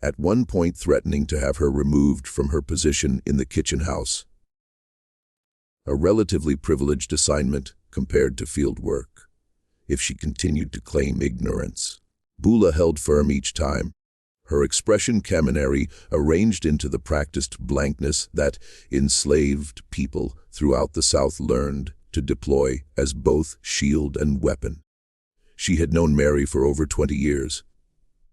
at one point threatening to have her removed from her position in the kitchen house. A relatively privileged assignment compared to field work, if she continued to claim ignorance. Bula held firm each time, her expression caminary arranged into the practiced blankness that enslaved people throughout the South learned to deploy as both shield and weapon. She had known Mary for over 20 years.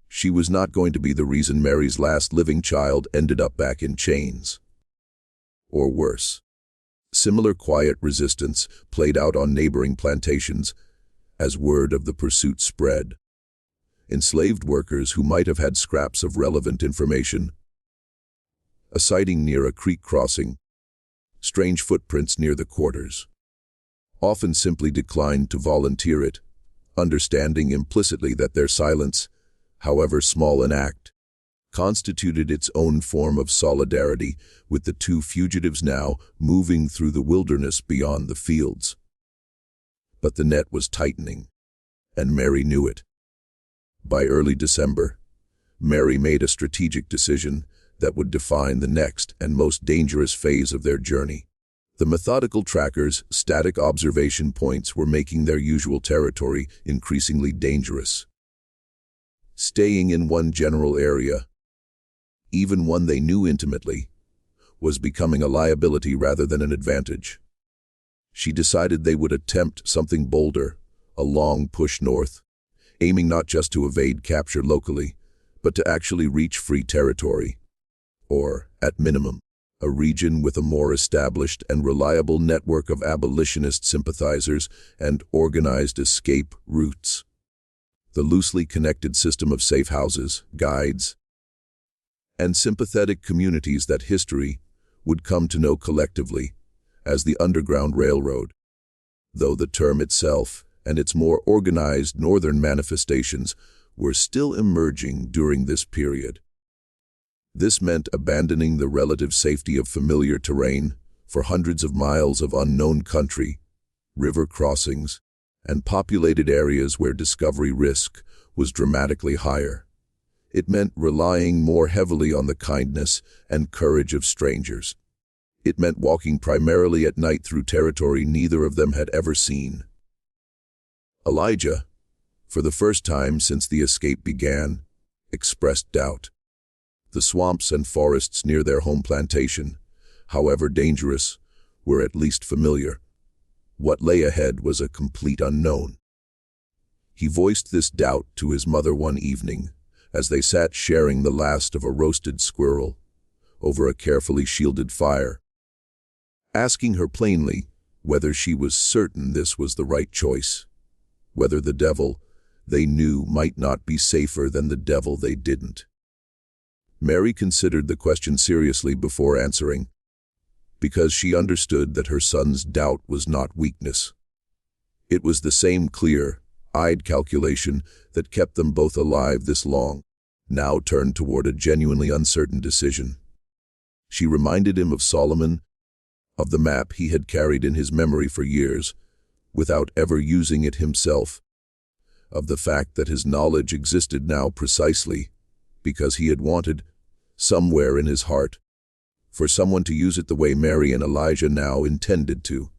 She was not going to be the reason Mary's last living child ended up back in chains. Or worse. Similar quiet resistance played out on neighboring plantations as word of the pursuit spread. Enslaved workers who might have had scraps of relevant information, a sighting near a creek crossing, strange footprints near the quarters, often simply declined to volunteer it, understanding implicitly that their silence, however small an act, constituted its own form of solidarity with the 2 fugitives now moving through the wilderness beyond the fields. But the net was tightening, and Mary knew it. By early December, Mary made a strategic decision that would define the next and most dangerous phase of their journey. The methodical trackers' static observation points were making their usual territory increasingly dangerous. Staying in one general area, even one they knew intimately, was becoming a liability rather than an advantage. She decided they would attempt something bolder, a long push north, aiming not just to evade capture locally, but to actually reach free territory, or, at minimum, a region with a more established and reliable network of abolitionist sympathizers and organized escape routes. The loosely connected system of safe houses, guides, and sympathetic communities that history would come to know collectively as the Underground Railroad, though the term itself and its more organized northern manifestations were still emerging during this period. This meant abandoning the relative safety of familiar terrain for hundreds of miles of unknown country, river crossings, and populated areas where discovery risk was dramatically higher. It meant relying more heavily on the kindness and courage of strangers. It meant walking primarily at night through territory neither of them had ever seen. Elijah, for the first time since the escape began, expressed doubt. The swamps and forests near their home plantation, however dangerous, were at least familiar. What lay ahead was a complete unknown. He voiced this doubt to his mother one evening, as they sat sharing the last of a roasted squirrel over a carefully shielded fire, asking her plainly whether she was certain this was the right choice, whether the devil they knew might not be safer than the devil they didn't. Mary considered the question seriously before answering, because she understood that her son's doubt was not weakness. It was the same clear-eyed calculation that kept them both alive this long, now turned toward a genuinely uncertain decision. She reminded him of Solomon, of the map he had carried in his memory for years, without ever using it himself, of the fact that his knowledge existed now precisely because he had wanted, somewhere in his heart, for someone to use it the way Mary and Elijah now intended to.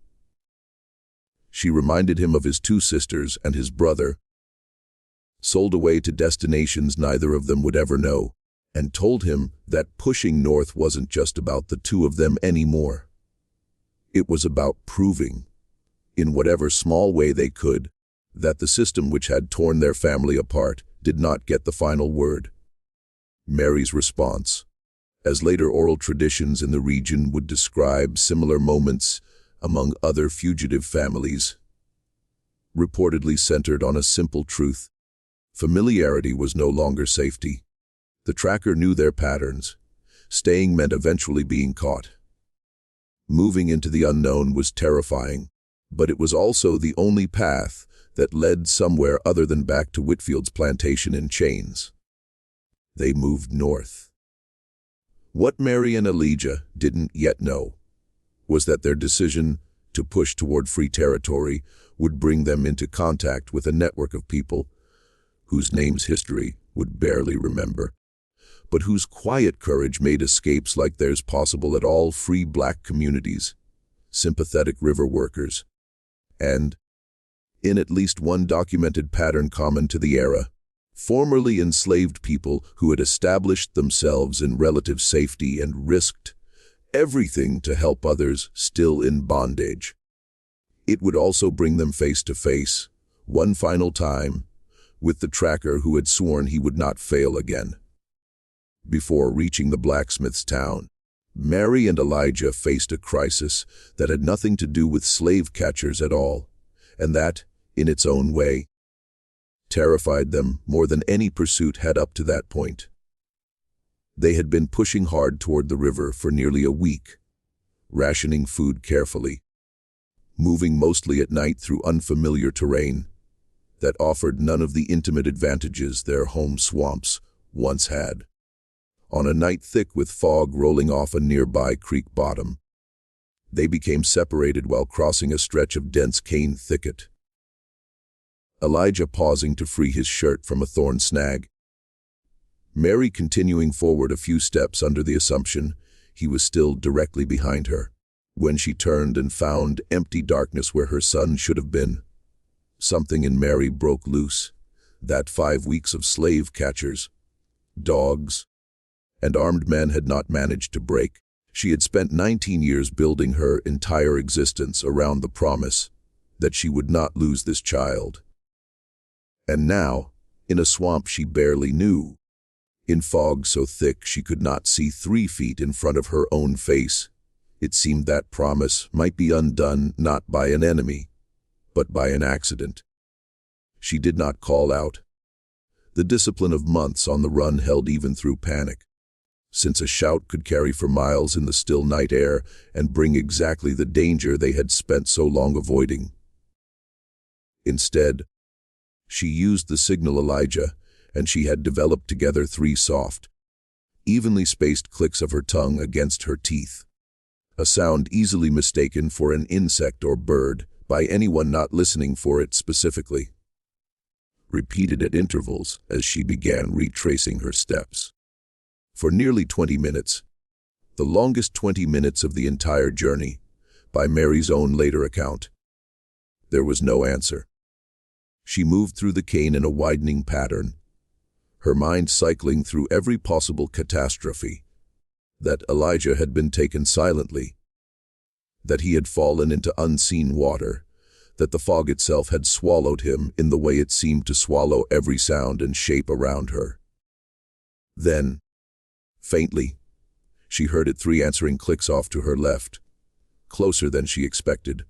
She reminded him of his two sisters and his brother, sold away to destinations neither of them would ever know, and told him that pushing north wasn't just about the two of them anymore. It was about proving, in whatever small way they could, that the system which had torn their family apart did not get the final word. Mary's response, as later oral traditions in the region would describe similar moments among other fugitive families, reportedly centered on a simple truth. Familiarity was no longer safety. The tracker knew their patterns. Staying meant eventually being caught. Moving into the unknown was terrifying, but it was also the only path that led somewhere other than back to Whitfield's plantation in chains. They moved north. What Mary and Elijah didn't yet know was that their decision to push toward free territory would bring them into contact with a network of people whose names history would barely remember, but whose quiet courage made escapes like theirs possible at all free black communities, sympathetic river workers, and, in at least one documented pattern common to the era, formerly enslaved people who had established themselves in relative safety and risked everything to help others still in bondage. It would also bring them face to face, one final time, with the tracker who had sworn he would not fail again. Before reaching the blacksmith's town, Mary and Elijah faced a crisis that had nothing to do with slave catchers at all, and that, in its own way, terrified them more than any pursuit had up to that point. They had been pushing hard toward the river for nearly a week, rationing food carefully, moving mostly at night through unfamiliar terrain that offered none of the intimate advantages their home swamps once had. On a night thick with fog rolling off a nearby creek bottom, they became separated while crossing a stretch of dense cane thicket. Elijah pausing to free his shirt from a thorn snag, Mary continuing forward a few steps under the assumption he was still directly behind her, when she turned and found empty darkness where her son should have been. Something in Mary broke loose. That 5 weeks of slave catchers, dogs, and armed men had not managed to break. She had spent 19 years building her entire existence around the promise that she would not lose this child. And now, in a swamp she barely knew, in fog so thick she could not see 3 feet in front of her own face, it seemed that promise might be undone not by an enemy, but by an accident. She did not call out. The discipline of months on the run held even through panic. since a shout could carry for miles in the still night air and bring exactly the danger they had spent so long avoiding. Instead, she used the signal Elijah, and she had developed together 3 soft, evenly spaced clicks of her tongue against her teeth, a sound easily mistaken for an insect or bird by anyone not listening for it specifically, repeated at intervals as she began retracing her steps. For nearly 20 minutes, the longest 20 minutes of the entire journey, by Mary's own later account, there was no answer. She moved through the cane in a widening pattern, her mind cycling through every possible catastrophe. That Elijah had been taken silently, that he had fallen into unseen water, that the fog itself had swallowed him in the way it seemed to swallow every sound and shape around her. Then, faintly, she heard it 3 answering clicks off to her left, closer than she expected.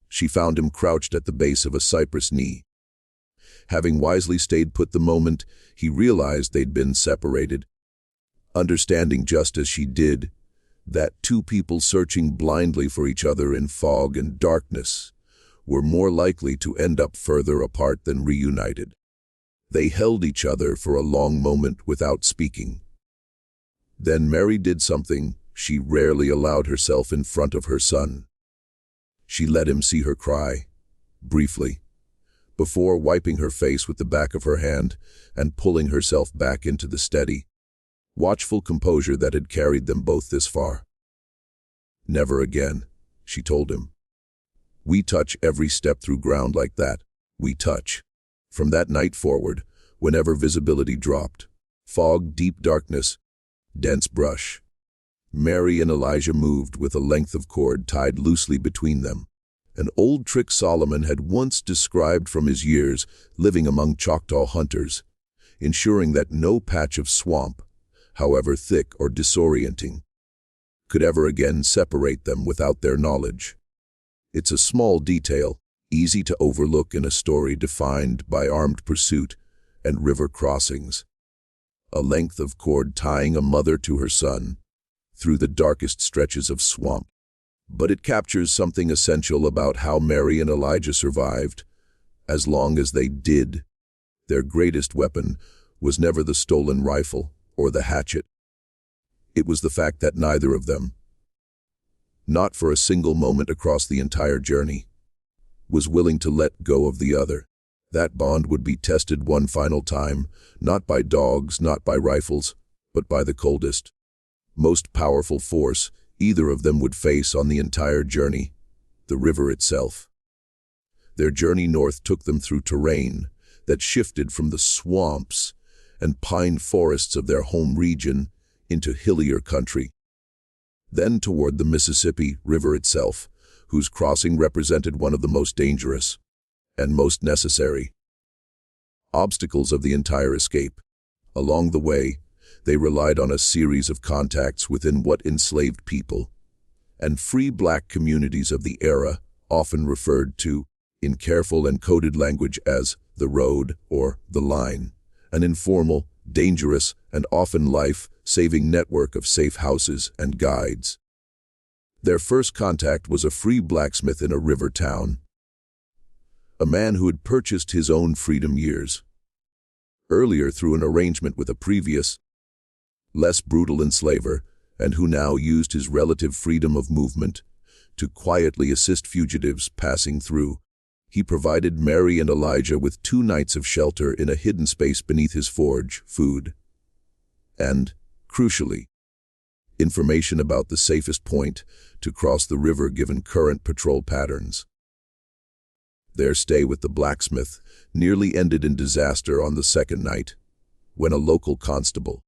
She found him crouched at the base of a cypress knee. Having wisely stayed put the moment he realized they'd been separated, understanding just as she did that 2 people searching blindly for each other in fog and darkness were more likely to end up further apart than reunited. They held each other for a long moment without speaking. Then Mary did something she rarely allowed herself in front of her son. She let him see her cry, briefly, before wiping her face with the back of her hand and pulling herself back into the steady, watchful composure that had carried them both this far. "Never again," she told him. "We touch every step through ground like that. We touch." From that night forward, whenever visibility dropped, fog, deep darkness, dense brush, Mary and Elijah moved with a length of cord tied loosely between them, an old trick Solomon had once described from his years living among Choctaw hunters, ensuring that no patch of swamp, however thick or disorienting, could ever again separate them without their knowledge. It's a small detail, easy to overlook in a story defined by armed pursuit and river crossings. A length of cord tying a mother to her son through the darkest stretches of swamp. But it captures something essential about how Mary and Elijah survived. As long as they did, their greatest weapon was never the stolen rifle or the hatchet. It was the fact that neither of them, not for a single moment across the entire journey, was willing to let go of the other. That bond would be tested one final time, not by dogs, not by rifles, but by the coldest, most powerful force either of them would face on the entire journey, the river itself. Their journey north took them through terrain that shifted from the swamps and pine forests of their home region into hillier country, then toward the Mississippi River itself, whose crossing represented one of the most dangerous and most necessary obstacles of the entire escape. Along the way, they relied on a series of contacts within what enslaved people and free black communities of the era often referred to in careful and coded language as the road or the line, an informal, dangerous, and often life-saving network of safe houses and guides. Their first contact was a free blacksmith in a river town, a man who had purchased his own freedom years earlier through an arrangement with a previous, less brutal enslaver, and who now used his relative freedom of movement to quietly assist fugitives passing through. He provided Mary and Elijah with 2 nights of shelter in a hidden space beneath his forge, food, and, crucially, information about the safest point to cross the river given current patrol patterns. Their stay with the blacksmith nearly ended in disaster on the second night, when a local constable,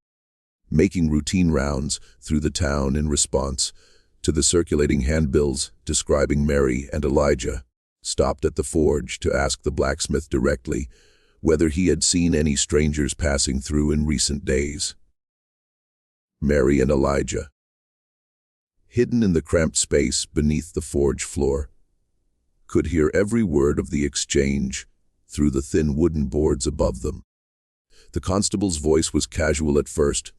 making routine rounds through the town in response to the circulating handbills describing Mary and Elijah, stopped at the forge to ask the blacksmith directly whether he had seen any strangers passing through in recent days. Mary and Elijah, hidden in the cramped space beneath the forge floor, could hear every word of the exchange through the thin wooden boards above them. The constable's voice was casual at first,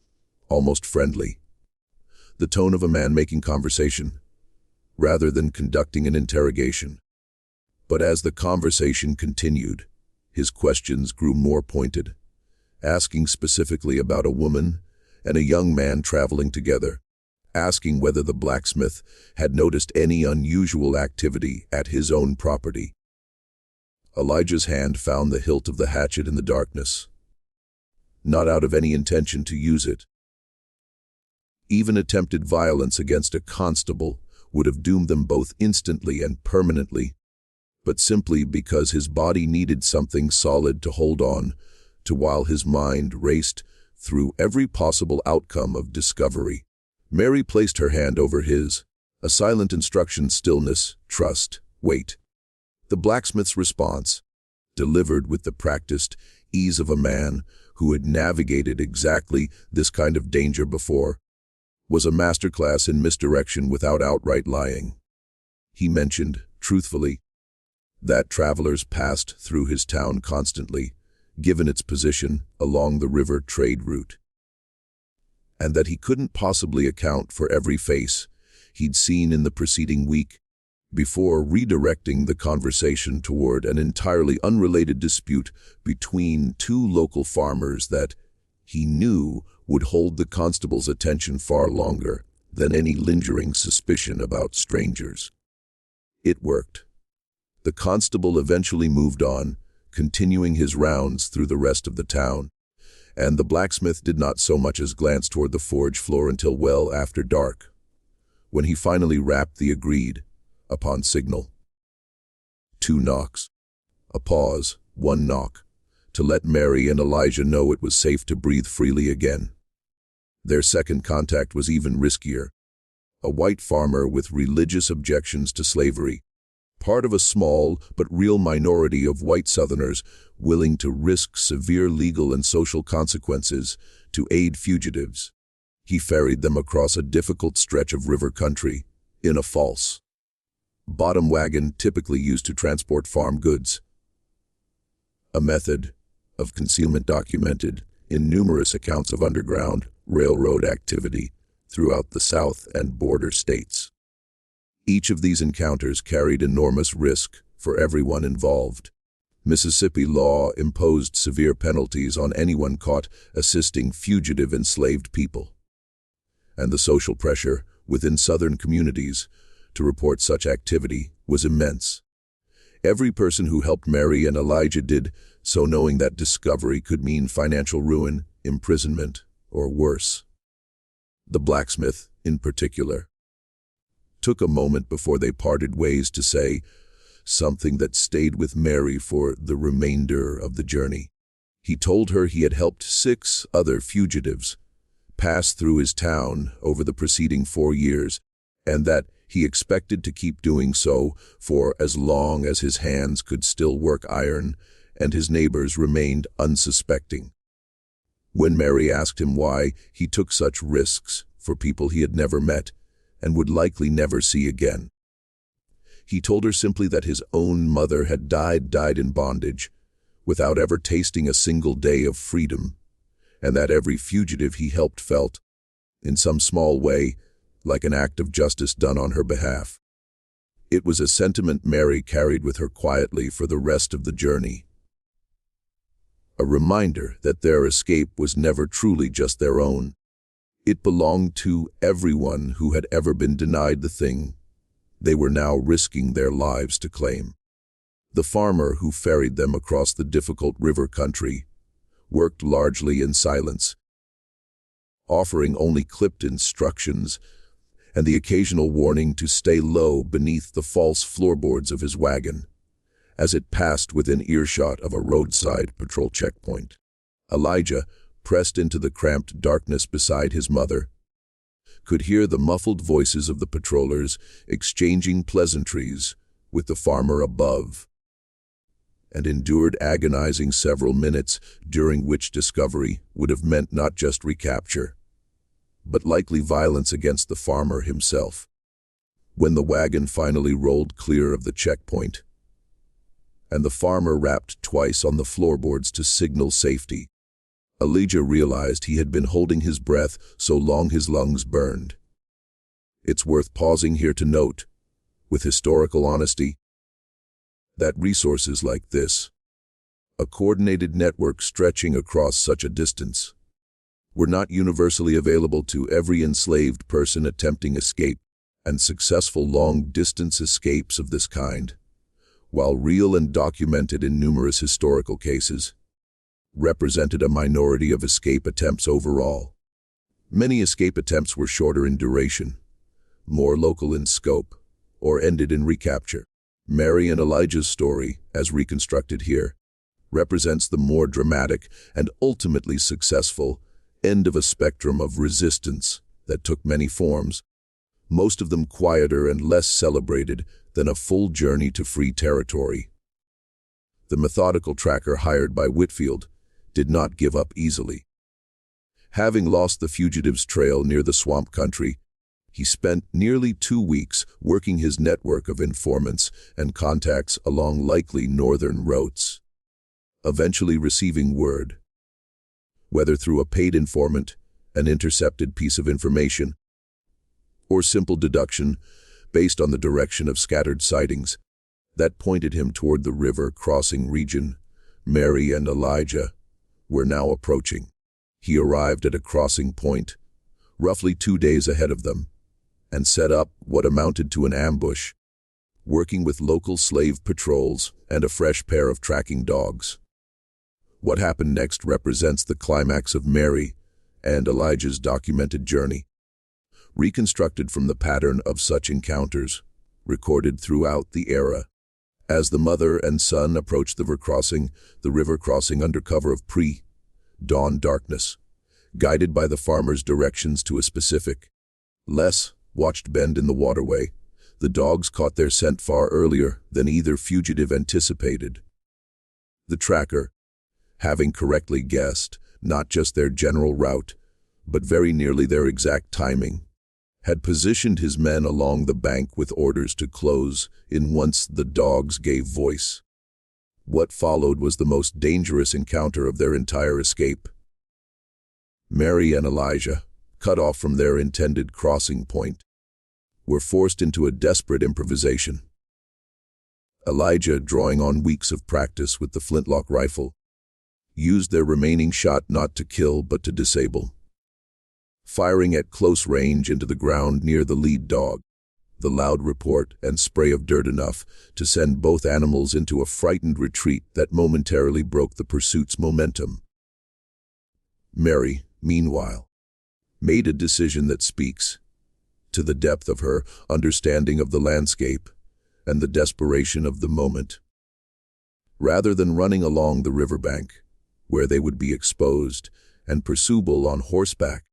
almost friendly. The tone of a man making conversation, rather than conducting an interrogation. But as the conversation continued, his questions grew more pointed, asking specifically about a woman and a young man traveling together, asking whether the blacksmith had noticed any unusual activity at his own property. Elijah's hand found the hilt of the hatchet in the darkness, not out of any intention to use it. Even attempted violence against a constable would have doomed them both instantly and permanently, but simply because his body needed something solid to hold on to while his mind raced through every possible outcome of discovery. Mary placed her hand over his, a silent instruction: stillness, trust, wait. The blacksmith's response, delivered with the practiced ease of a man who had navigated exactly this kind of danger before, was a masterclass in misdirection without outright lying. He mentioned, truthfully, that travelers passed through his town constantly, given its position along the river trade route, and that he couldn't possibly account for every face he'd seen in the preceding week, before redirecting the conversation toward an entirely unrelated dispute between two local farmers that he knew would hold the constable's attention far longer than any lingering suspicion about strangers. It worked. The constable eventually moved on, continuing his rounds through the rest of the town, and the blacksmith did not so much as glance toward the forge floor until well after dark, when he finally rapped the agreed upon signal. 2 knocks. A pause, 1 knock, to let Mary and Elijah know it was safe to breathe freely again. Their second contact was even riskier. A white farmer with religious objections to slavery, part of a small but real minority of white Southerners willing to risk severe legal and social consequences to aid fugitives. He ferried them across a difficult stretch of river country in a false bottom wagon typically used to transport farm goods, a method of concealment documented in numerous accounts of underground railroad activity throughout the South and border states. Each of these encounters carried enormous risk for everyone involved. Mississippi law imposed severe penalties on anyone caught assisting fugitive enslaved people, and the social pressure within Southern communities to report such activity was immense. Every person who helped Mary and Elijah did so knowing that discovery could mean financial ruin, imprisonment, or worse. The blacksmith, in particular, took a moment before they parted ways to say something that stayed with Mary for the remainder of the journey. He told her he had helped 6 other fugitives pass through his town over the preceding 4 years, and that he expected to keep doing so for as long as his hands could still work iron and his neighbors remained unsuspecting. When Mary asked him why he took such risks for people he had never met and would likely never see again, he told her simply that his own mother had died in bondage, without ever tasting a single day of freedom, and that every fugitive he helped felt, in some small way, like an act of justice done on her behalf. It was a sentiment Mary carried with her quietly for the rest of the journey. A reminder that their escape was never truly just their own. It belonged to everyone who had ever been denied the thing they were now risking their lives to claim. The farmer who ferried them across the difficult river country worked largely in silence, offering only clipped instructions and the occasional warning to stay low beneath the false floorboards of his wagon as it passed within earshot of a roadside patrol checkpoint. Elijah, pressed into the cramped darkness beside his mother, could hear the muffled voices of the patrollers exchanging pleasantries with the farmer above, and endured agonizing several minutes during which discovery would have meant not just recapture, but likely violence against the farmer himself. When the wagon finally rolled clear of the checkpoint, and the farmer rapped twice on the floorboards to signal safety, Elijah realized he had been holding his breath so long his lungs burned. It's worth pausing here to note, with historical honesty, that resources like this, a coordinated network stretching across such a distance, were not universally available to every enslaved person attempting escape, and successful long-distance escapes of this kind, while real and documented in numerous historical cases, represented a minority of escape attempts overall. Many escape attempts were shorter in duration, more local in scope, or ended in recapture. Mary and Elijah's story, as reconstructed here, represents the more dramatic and ultimately successful end of a spectrum of resistance that took many forms, most of them quieter and less celebrated than a full journey to free territory. The methodical tracker hired by Whitfield did not give up easily. Having lost the fugitives' trail near the swamp country, he spent nearly 2 weeks working his network of informants and contacts along likely northern routes, eventually receiving word, whether through a paid informant, an intercepted piece of information, or simple deduction based on the direction of scattered sightings, that pointed him toward the river crossing region Mary and Elijah were now approaching. He arrived at a crossing point, roughly 2 days ahead of them, and set up what amounted to an ambush, working with local slave patrols and a fresh pair of tracking dogs. What happened next represents the climax of Mary and Elijah's documented journey, reconstructed from the pattern of such encounters, recorded throughout the era. As the mother and son approached the river crossing under cover of pre-dawn darkness, guided by the farmer's directions to a specific, less watched bend in the waterway, the dogs caught their scent far earlier than either fugitive anticipated. The tracker, having correctly guessed not just their general route, but very nearly their exact timing, had positioned his men along the bank with orders to close in once the dogs gave voice. What followed was the most dangerous encounter of their entire escape. Mary and Elijah, cut off from their intended crossing point, were forced into a desperate improvisation. Elijah, drawing on weeks of practice with the flintlock rifle, used their remaining shot not to kill but to disable, firing at close range into the ground near the lead dog, the loud report and spray of dirt enough to send both animals into a frightened retreat that momentarily broke the pursuit's momentum. Mary, meanwhile, made a decision that speaks to the depth of her understanding of the landscape and the desperation of the moment. Rather than running along the riverbank, where they would be exposed and pursuable on horseback,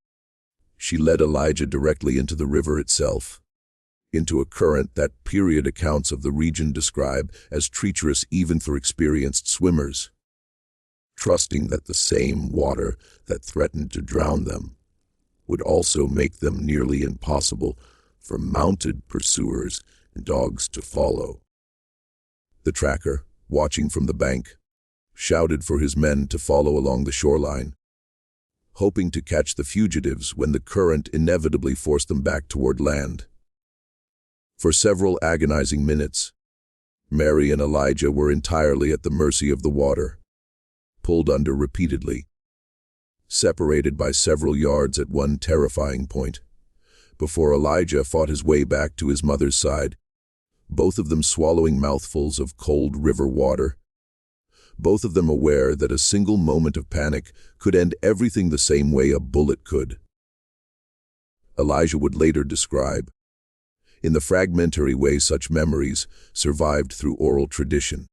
she led Elijah directly into the river itself, into a current that period accounts of the region describe as treacherous even for experienced swimmers, trusting that the same water that threatened to drown them would also make them nearly impossible for mounted pursuers and dogs to follow. The tracker, watching from the bank, shouted for his men to follow along the shoreline, hoping to catch the fugitives when the current inevitably forced them back toward land. For several agonizing minutes, Mary and Elijah were entirely at the mercy of the water, pulled under repeatedly, separated by several yards at one terrifying point, before Elijah fought his way back to his mother's side, both of them swallowing mouthfuls of cold river water, both of them aware that a single moment of panic could end everything the same way a bullet could. Elijah would later describe, in the fragmentary way such memories survived through oral tradition,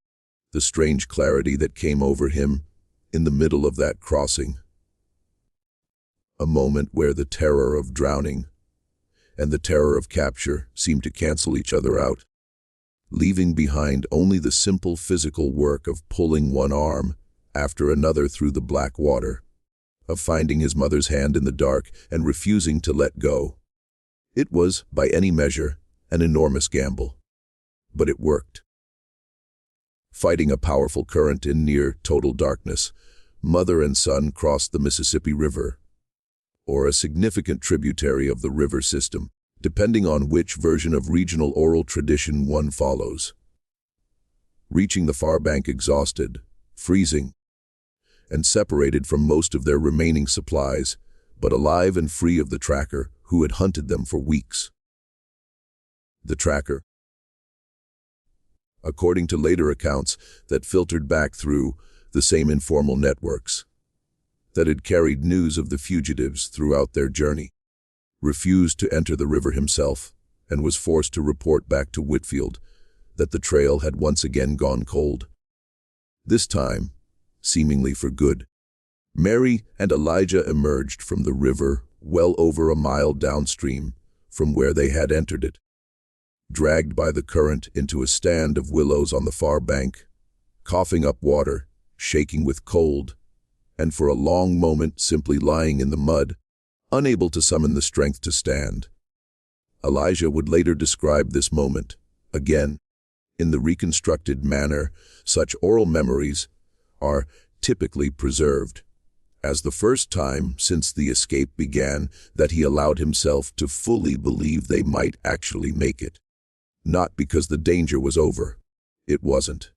the strange clarity that came over him in the middle of that crossing. A moment where the terror of drowning and the terror of capture seemed to cancel each other out, leaving behind only the simple physical work of pulling one arm after another through the black water, of finding his mother's hand in the dark and refusing to let go. It was, by any measure, an enormous gamble, but it worked. Fighting a powerful current in near total darkness, mother and son crossed the Mississippi River, or a significant tributary of the river system, depending on which version of regional oral tradition one follows. Reaching the far bank exhausted, freezing, and separated from most of their remaining supplies, but alive and free of the tracker who had hunted them for weeks. The tracker, according to later accounts that filtered back through the same informal networks, that had carried news of the fugitives throughout their journey, refused to enter the river himself and was forced to report back to Whitfield that the trail had once again gone cold. This time, seemingly for good, Mary and Elijah emerged from the river well over a mile downstream from where they had entered it, dragged by the current into a stand of willows on the far bank, coughing up water, shaking with cold, and for a long moment simply lying in the mud, unable to summon the strength to stand. Elijah would later describe this moment, again, in the reconstructed manner such oral memories are typically preserved, as the first time since the escape began that he allowed himself to fully believe they might actually make it. Not because the danger was over. It wasn't.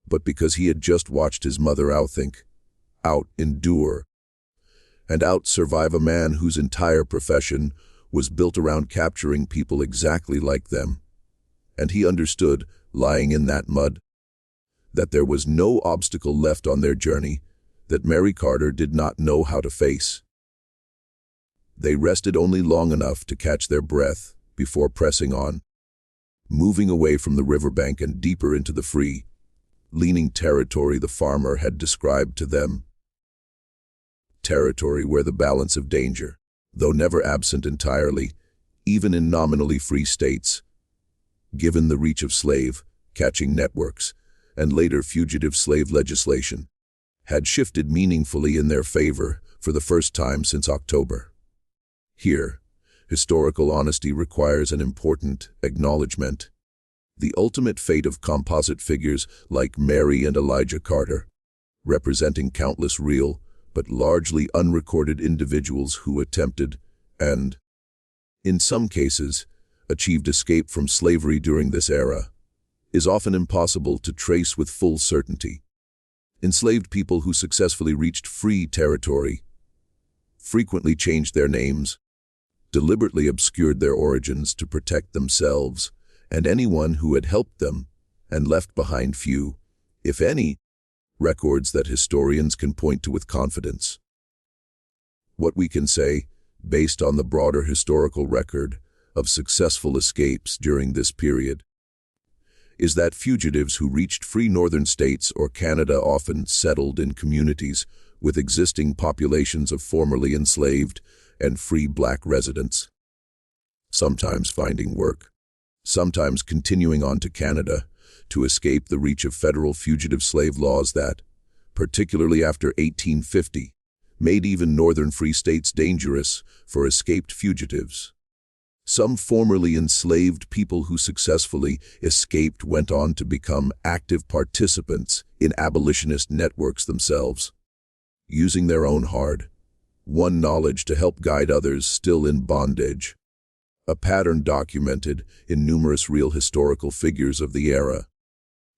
But because he had just watched his mother outthink, out-endure, and out-survive a man whose entire profession was built around capturing people exactly like them. And he understood, lying in that mud, that there was no obstacle left on their journey that Mary Carter did not know how to face. They rested only long enough to catch their breath before pressing on, moving away from the riverbank and deeper into the free, leaning territory the farmer had described to them. Territory where the balance of danger, though never absent entirely, even in nominally free states, given the reach of slave-catching networks and later fugitive slave legislation, had shifted meaningfully in their favor for the first time since October. Here, historical honesty requires an important acknowledgement. The ultimate fate of composite figures like Mary and Elijah Carter, representing countless real but largely unrecorded individuals who attempted and, in some cases, achieved escape from slavery during this era, is often impossible to trace with full certainty. Enslaved people who successfully reached free territory frequently changed their names, deliberately obscured their origins to protect themselves and anyone who had helped them, and left behind few, if any, records that historians can point to with confidence. What we can say, based on the broader historical record of successful escapes during this period, is that fugitives who reached free northern states or Canada often settled in communities with existing populations of formerly enslaved and free black residents, sometimes finding work, sometimes continuing on to Canada to escape the reach of federal fugitive slave laws that, particularly after 1850, made even northern free states dangerous for escaped fugitives. Some formerly enslaved people who successfully escaped went on to become active participants in abolitionist networks themselves, using their own hard-won knowledge to help guide others still in bondage, a pattern documented in numerous real historical figures of the era.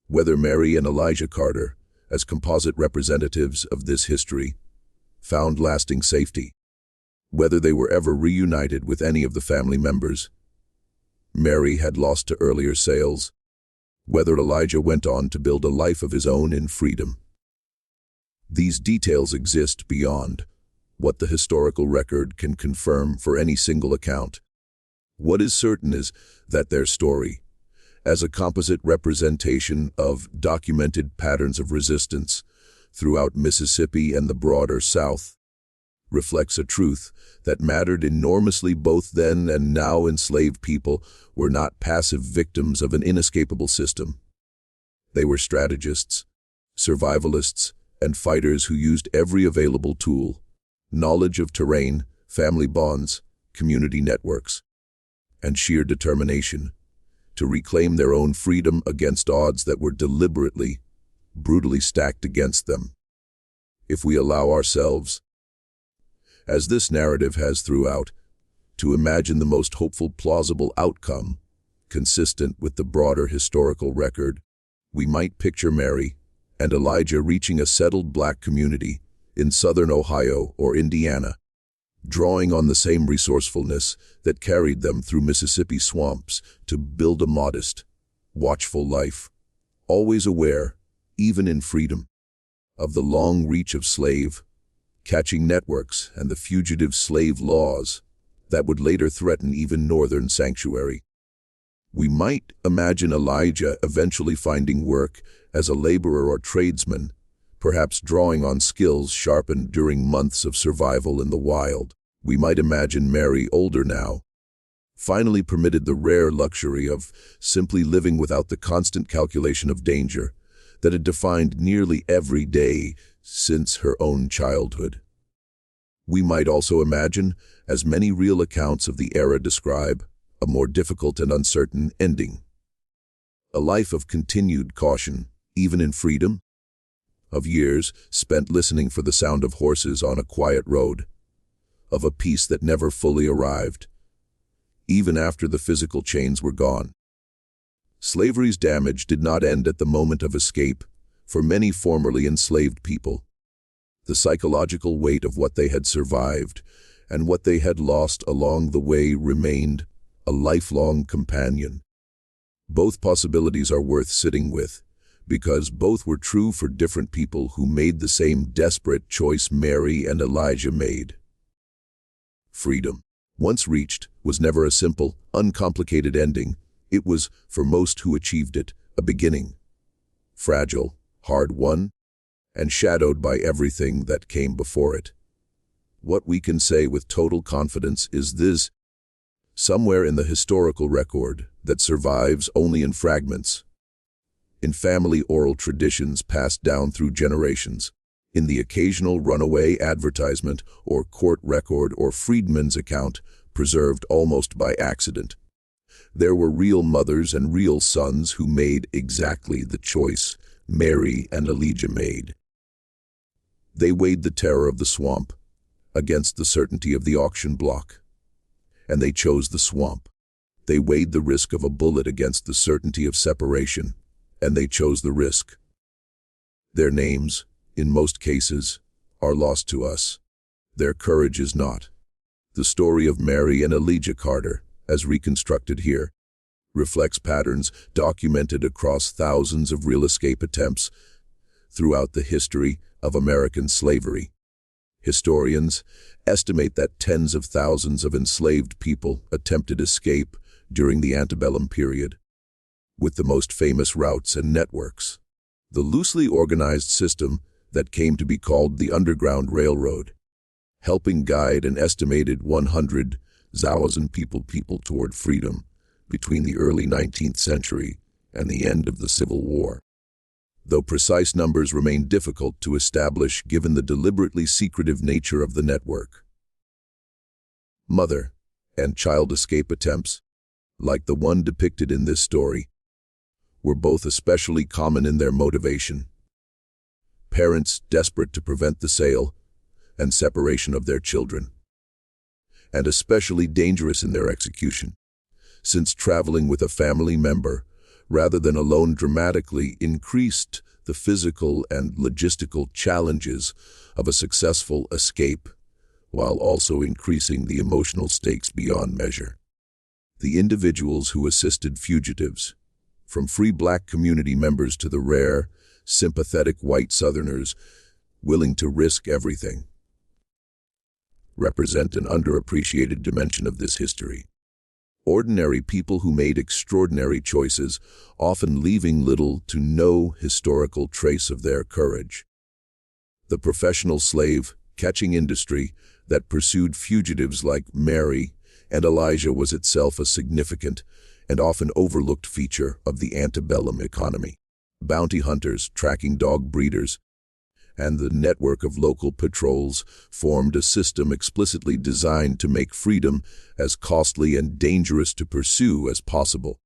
Whether Mary and Elijah Carter, as composite representatives of this history, found lasting safety, whether they were ever reunited with any of the family members Mary had lost to earlier sales, whether Elijah went on to build a life of his own in freedom. These details exist beyond what the historical record can confirm for any single account. What is certain is that their story, as a composite representation of documented patterns of resistance throughout Mississippi and the broader South, reflects a truth that mattered enormously. Both then and now enslaved people were not passive victims of an inescapable system. They were strategists, survivalists, and fighters who used every available tool, knowledge of terrain, family bonds, community networks, and sheer determination to reclaim their own freedom against odds that were deliberately, brutally stacked against them. if we allow ourselves, as this narrative has throughout, to imagine the most hopeful, plausible outcome, consistent with the broader historical record. We might picture Mary and Elijah reaching a settled black community in southern Ohio or Indiana, drawing on the same resourcefulness that carried them through Mississippi swamps to build a modest, watchful life, always aware, even in freedom, of the long reach of slave-catching networks and the fugitive slave laws that would later threaten even northern sanctuary. We might imagine Elijah eventually finding work as a laborer or tradesman, perhaps drawing on skills sharpened during months of survival in the wild. We might imagine Mary, older now, finally permitted the rare luxury of simply living without the constant calculation of danger that had defined nearly every day since her own childhood. We might also imagine, as many real accounts of the era describe, a more difficult and uncertain ending. A life of continued caution, even in freedom, of years spent listening for the sound of horses on a quiet road, of a peace that never fully arrived, even after the physical chains were gone. Slavery's damage did not end at the moment of escape for many formerly enslaved people. The psychological weight of what they had survived and what they had lost along the way remained a lifelong companion. Both possibilities are worth sitting with, because both were true for different people who made the same desperate choice Mary and Elijah made. Freedom, once reached, was never a simple, uncomplicated ending. It was, for most who achieved it, a beginning. Fragile, hard-won, and shadowed by everything that came before it. What we can say with total confidence is this: somewhere in the historical record that survives only in fragments, in family oral traditions passed down through generations, in the occasional runaway advertisement or court record or freedman's account preserved almost by accident, there were real mothers and real sons who made exactly the choice Mary and Elijah made. They weighed the terror of the swamp against the certainty of the auction block, and they chose the swamp. They weighed the risk of a bullet against the certainty of separation, and they chose the risk. Their names, in most cases, are lost to us. Their courage is not. The story of Mary and Elijah Carter, as reconstructed here, reflects patterns documented across thousands of real escape attempts throughout the history of American slavery. Historians estimate that tens of thousands of enslaved people attempted escape during the antebellum period, with the most famous routes and networks. The loosely organized system that came to be called the Underground Railroad, helping guide an estimated 100,000 people toward freedom between the early 19th century and the end of the Civil War. Though precise numbers remain difficult to establish given the deliberately secretive nature of the network. Mother and child escape attempts, like the one depicted in this story, were both especially common in their motivation. Parents desperate to prevent the sale and separation of their children, and especially dangerous in their execution, since traveling with a family member rather than alone dramatically increased the physical and logistical challenges of a successful escape, while also increasing the emotional stakes beyond measure. The individuals who assisted fugitives, from free black community members to the rare, sympathetic white Southerners willing to risk everything, represent an underappreciated dimension of this history. Ordinary people who made extraordinary choices, often leaving little to no historical trace of their courage. The professional slave-catching industry that pursued fugitives like Mary and Elijah was itself a significant and often overlooked feature of the antebellum economy. Bounty hunters, tracking dog breeders, and the network of local patrols formed a system explicitly designed to make freedom as costly and dangerous to pursue as possible.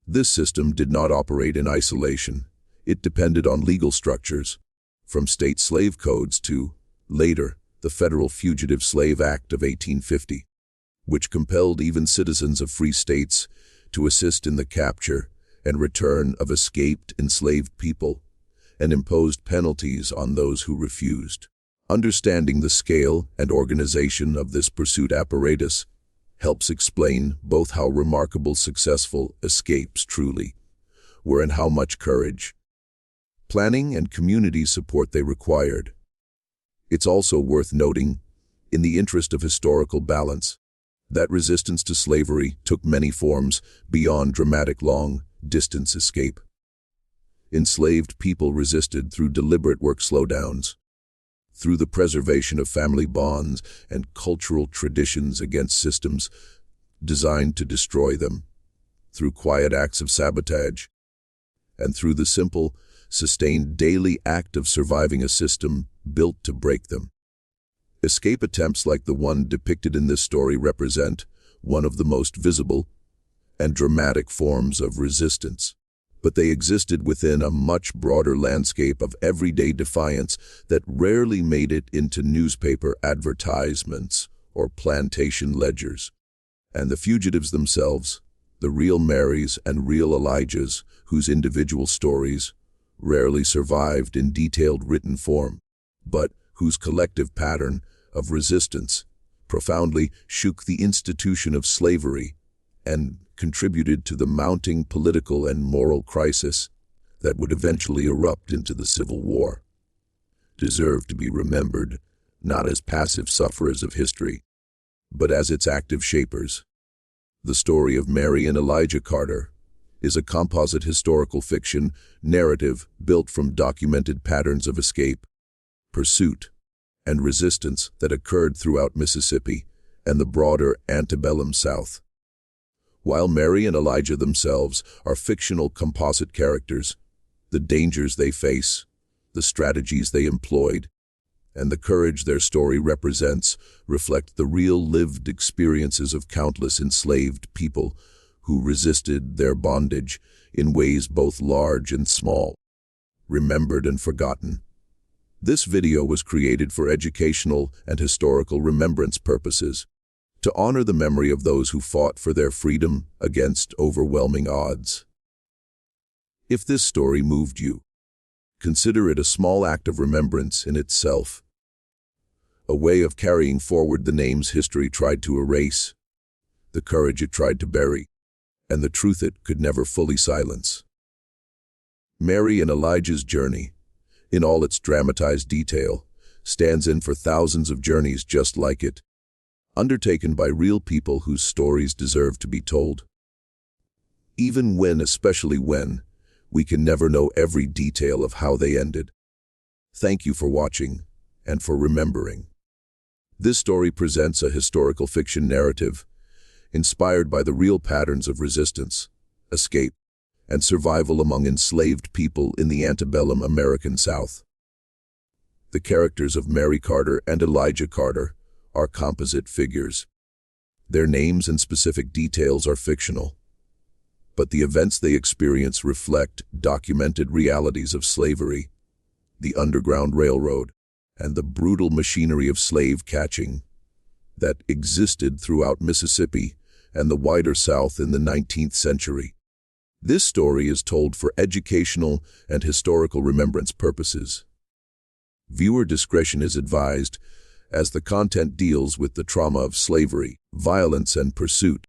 This system did not operate in isolation. It depended on legal structures, from state slave codes to Later, the Federal Fugitive Slave Act of 1850, which compelled even citizens of free states to assist in the capture and return of escaped enslaved people, and imposed penalties on those who refused. Understanding the scale and organization of this pursuit apparatus helps explain both how remarkable successful escapes truly were and how much courage, planning, and community support they required. It's also worth noting, in the interest of historical balance, that resistance to slavery took many forms beyond dramatic long-distance escape. Enslaved people resisted through deliberate work slowdowns, through the preservation of family bonds and cultural traditions against systems designed to destroy them, through quiet acts of sabotage, and through the simple, sustained daily act of surviving a system built to break them. Escape attempts like the one depicted in this story represent one of the most visible and dramatic forms of resistance, but they existed within a much broader landscape of everyday defiance that rarely made it into newspaper advertisements or plantation ledgers. And the fugitives themselves, the real Marys and real Elijahs, whose individual stories rarely survived in detailed written form, but whose collective pattern of resistance profoundly shook the institution of slavery and contributed to the mounting political and moral crisis that would eventually erupt into the Civil War, deserve to be remembered not as passive sufferers of history, but as its active shapers. The story of Mary and Elijah Carter is a composite historical fiction narrative built from documented patterns of escape, pursuit, and resistance that occurred throughout Mississippi and the broader antebellum South. While Mary and Elijah themselves are fictional composite characters, the dangers they face, the strategies they employed, and the courage their story represents reflect the real lived experiences of countless enslaved people who resisted their bondage in ways both large and small, remembered and forgotten. This video was created for educational and historical remembrance purposes, to honor the memory of those who fought for their freedom against overwhelming odds. If this story moved you, consider it a small act of remembrance in itself, a way of carrying forward the names history tried to erase, the courage it tried to bury, and the truth it could never fully silence. Mary and Elijah's journey, in all its dramatized detail, stands in for thousands of journeys just like it, undertaken by real people whose stories deserve to be told. Even when, especially when, we can never know every detail of how they ended. Thank you for watching and for remembering. This story presents a historical fiction narrative inspired by the real patterns of resistance, escape, and survival among enslaved people in the antebellum American South. The characters of Mary Carter and Elijah Carter are composite figures. Their names and specific details are fictional, but the events they experience reflect documented realities of slavery, the Underground Railroad, and the brutal machinery of slave catching that existed throughout Mississippi and the wider South in the 19th century. This story is told for educational and historical remembrance purposes. Viewer discretion is advised, as the content deals with the trauma of slavery, violence, and pursuit.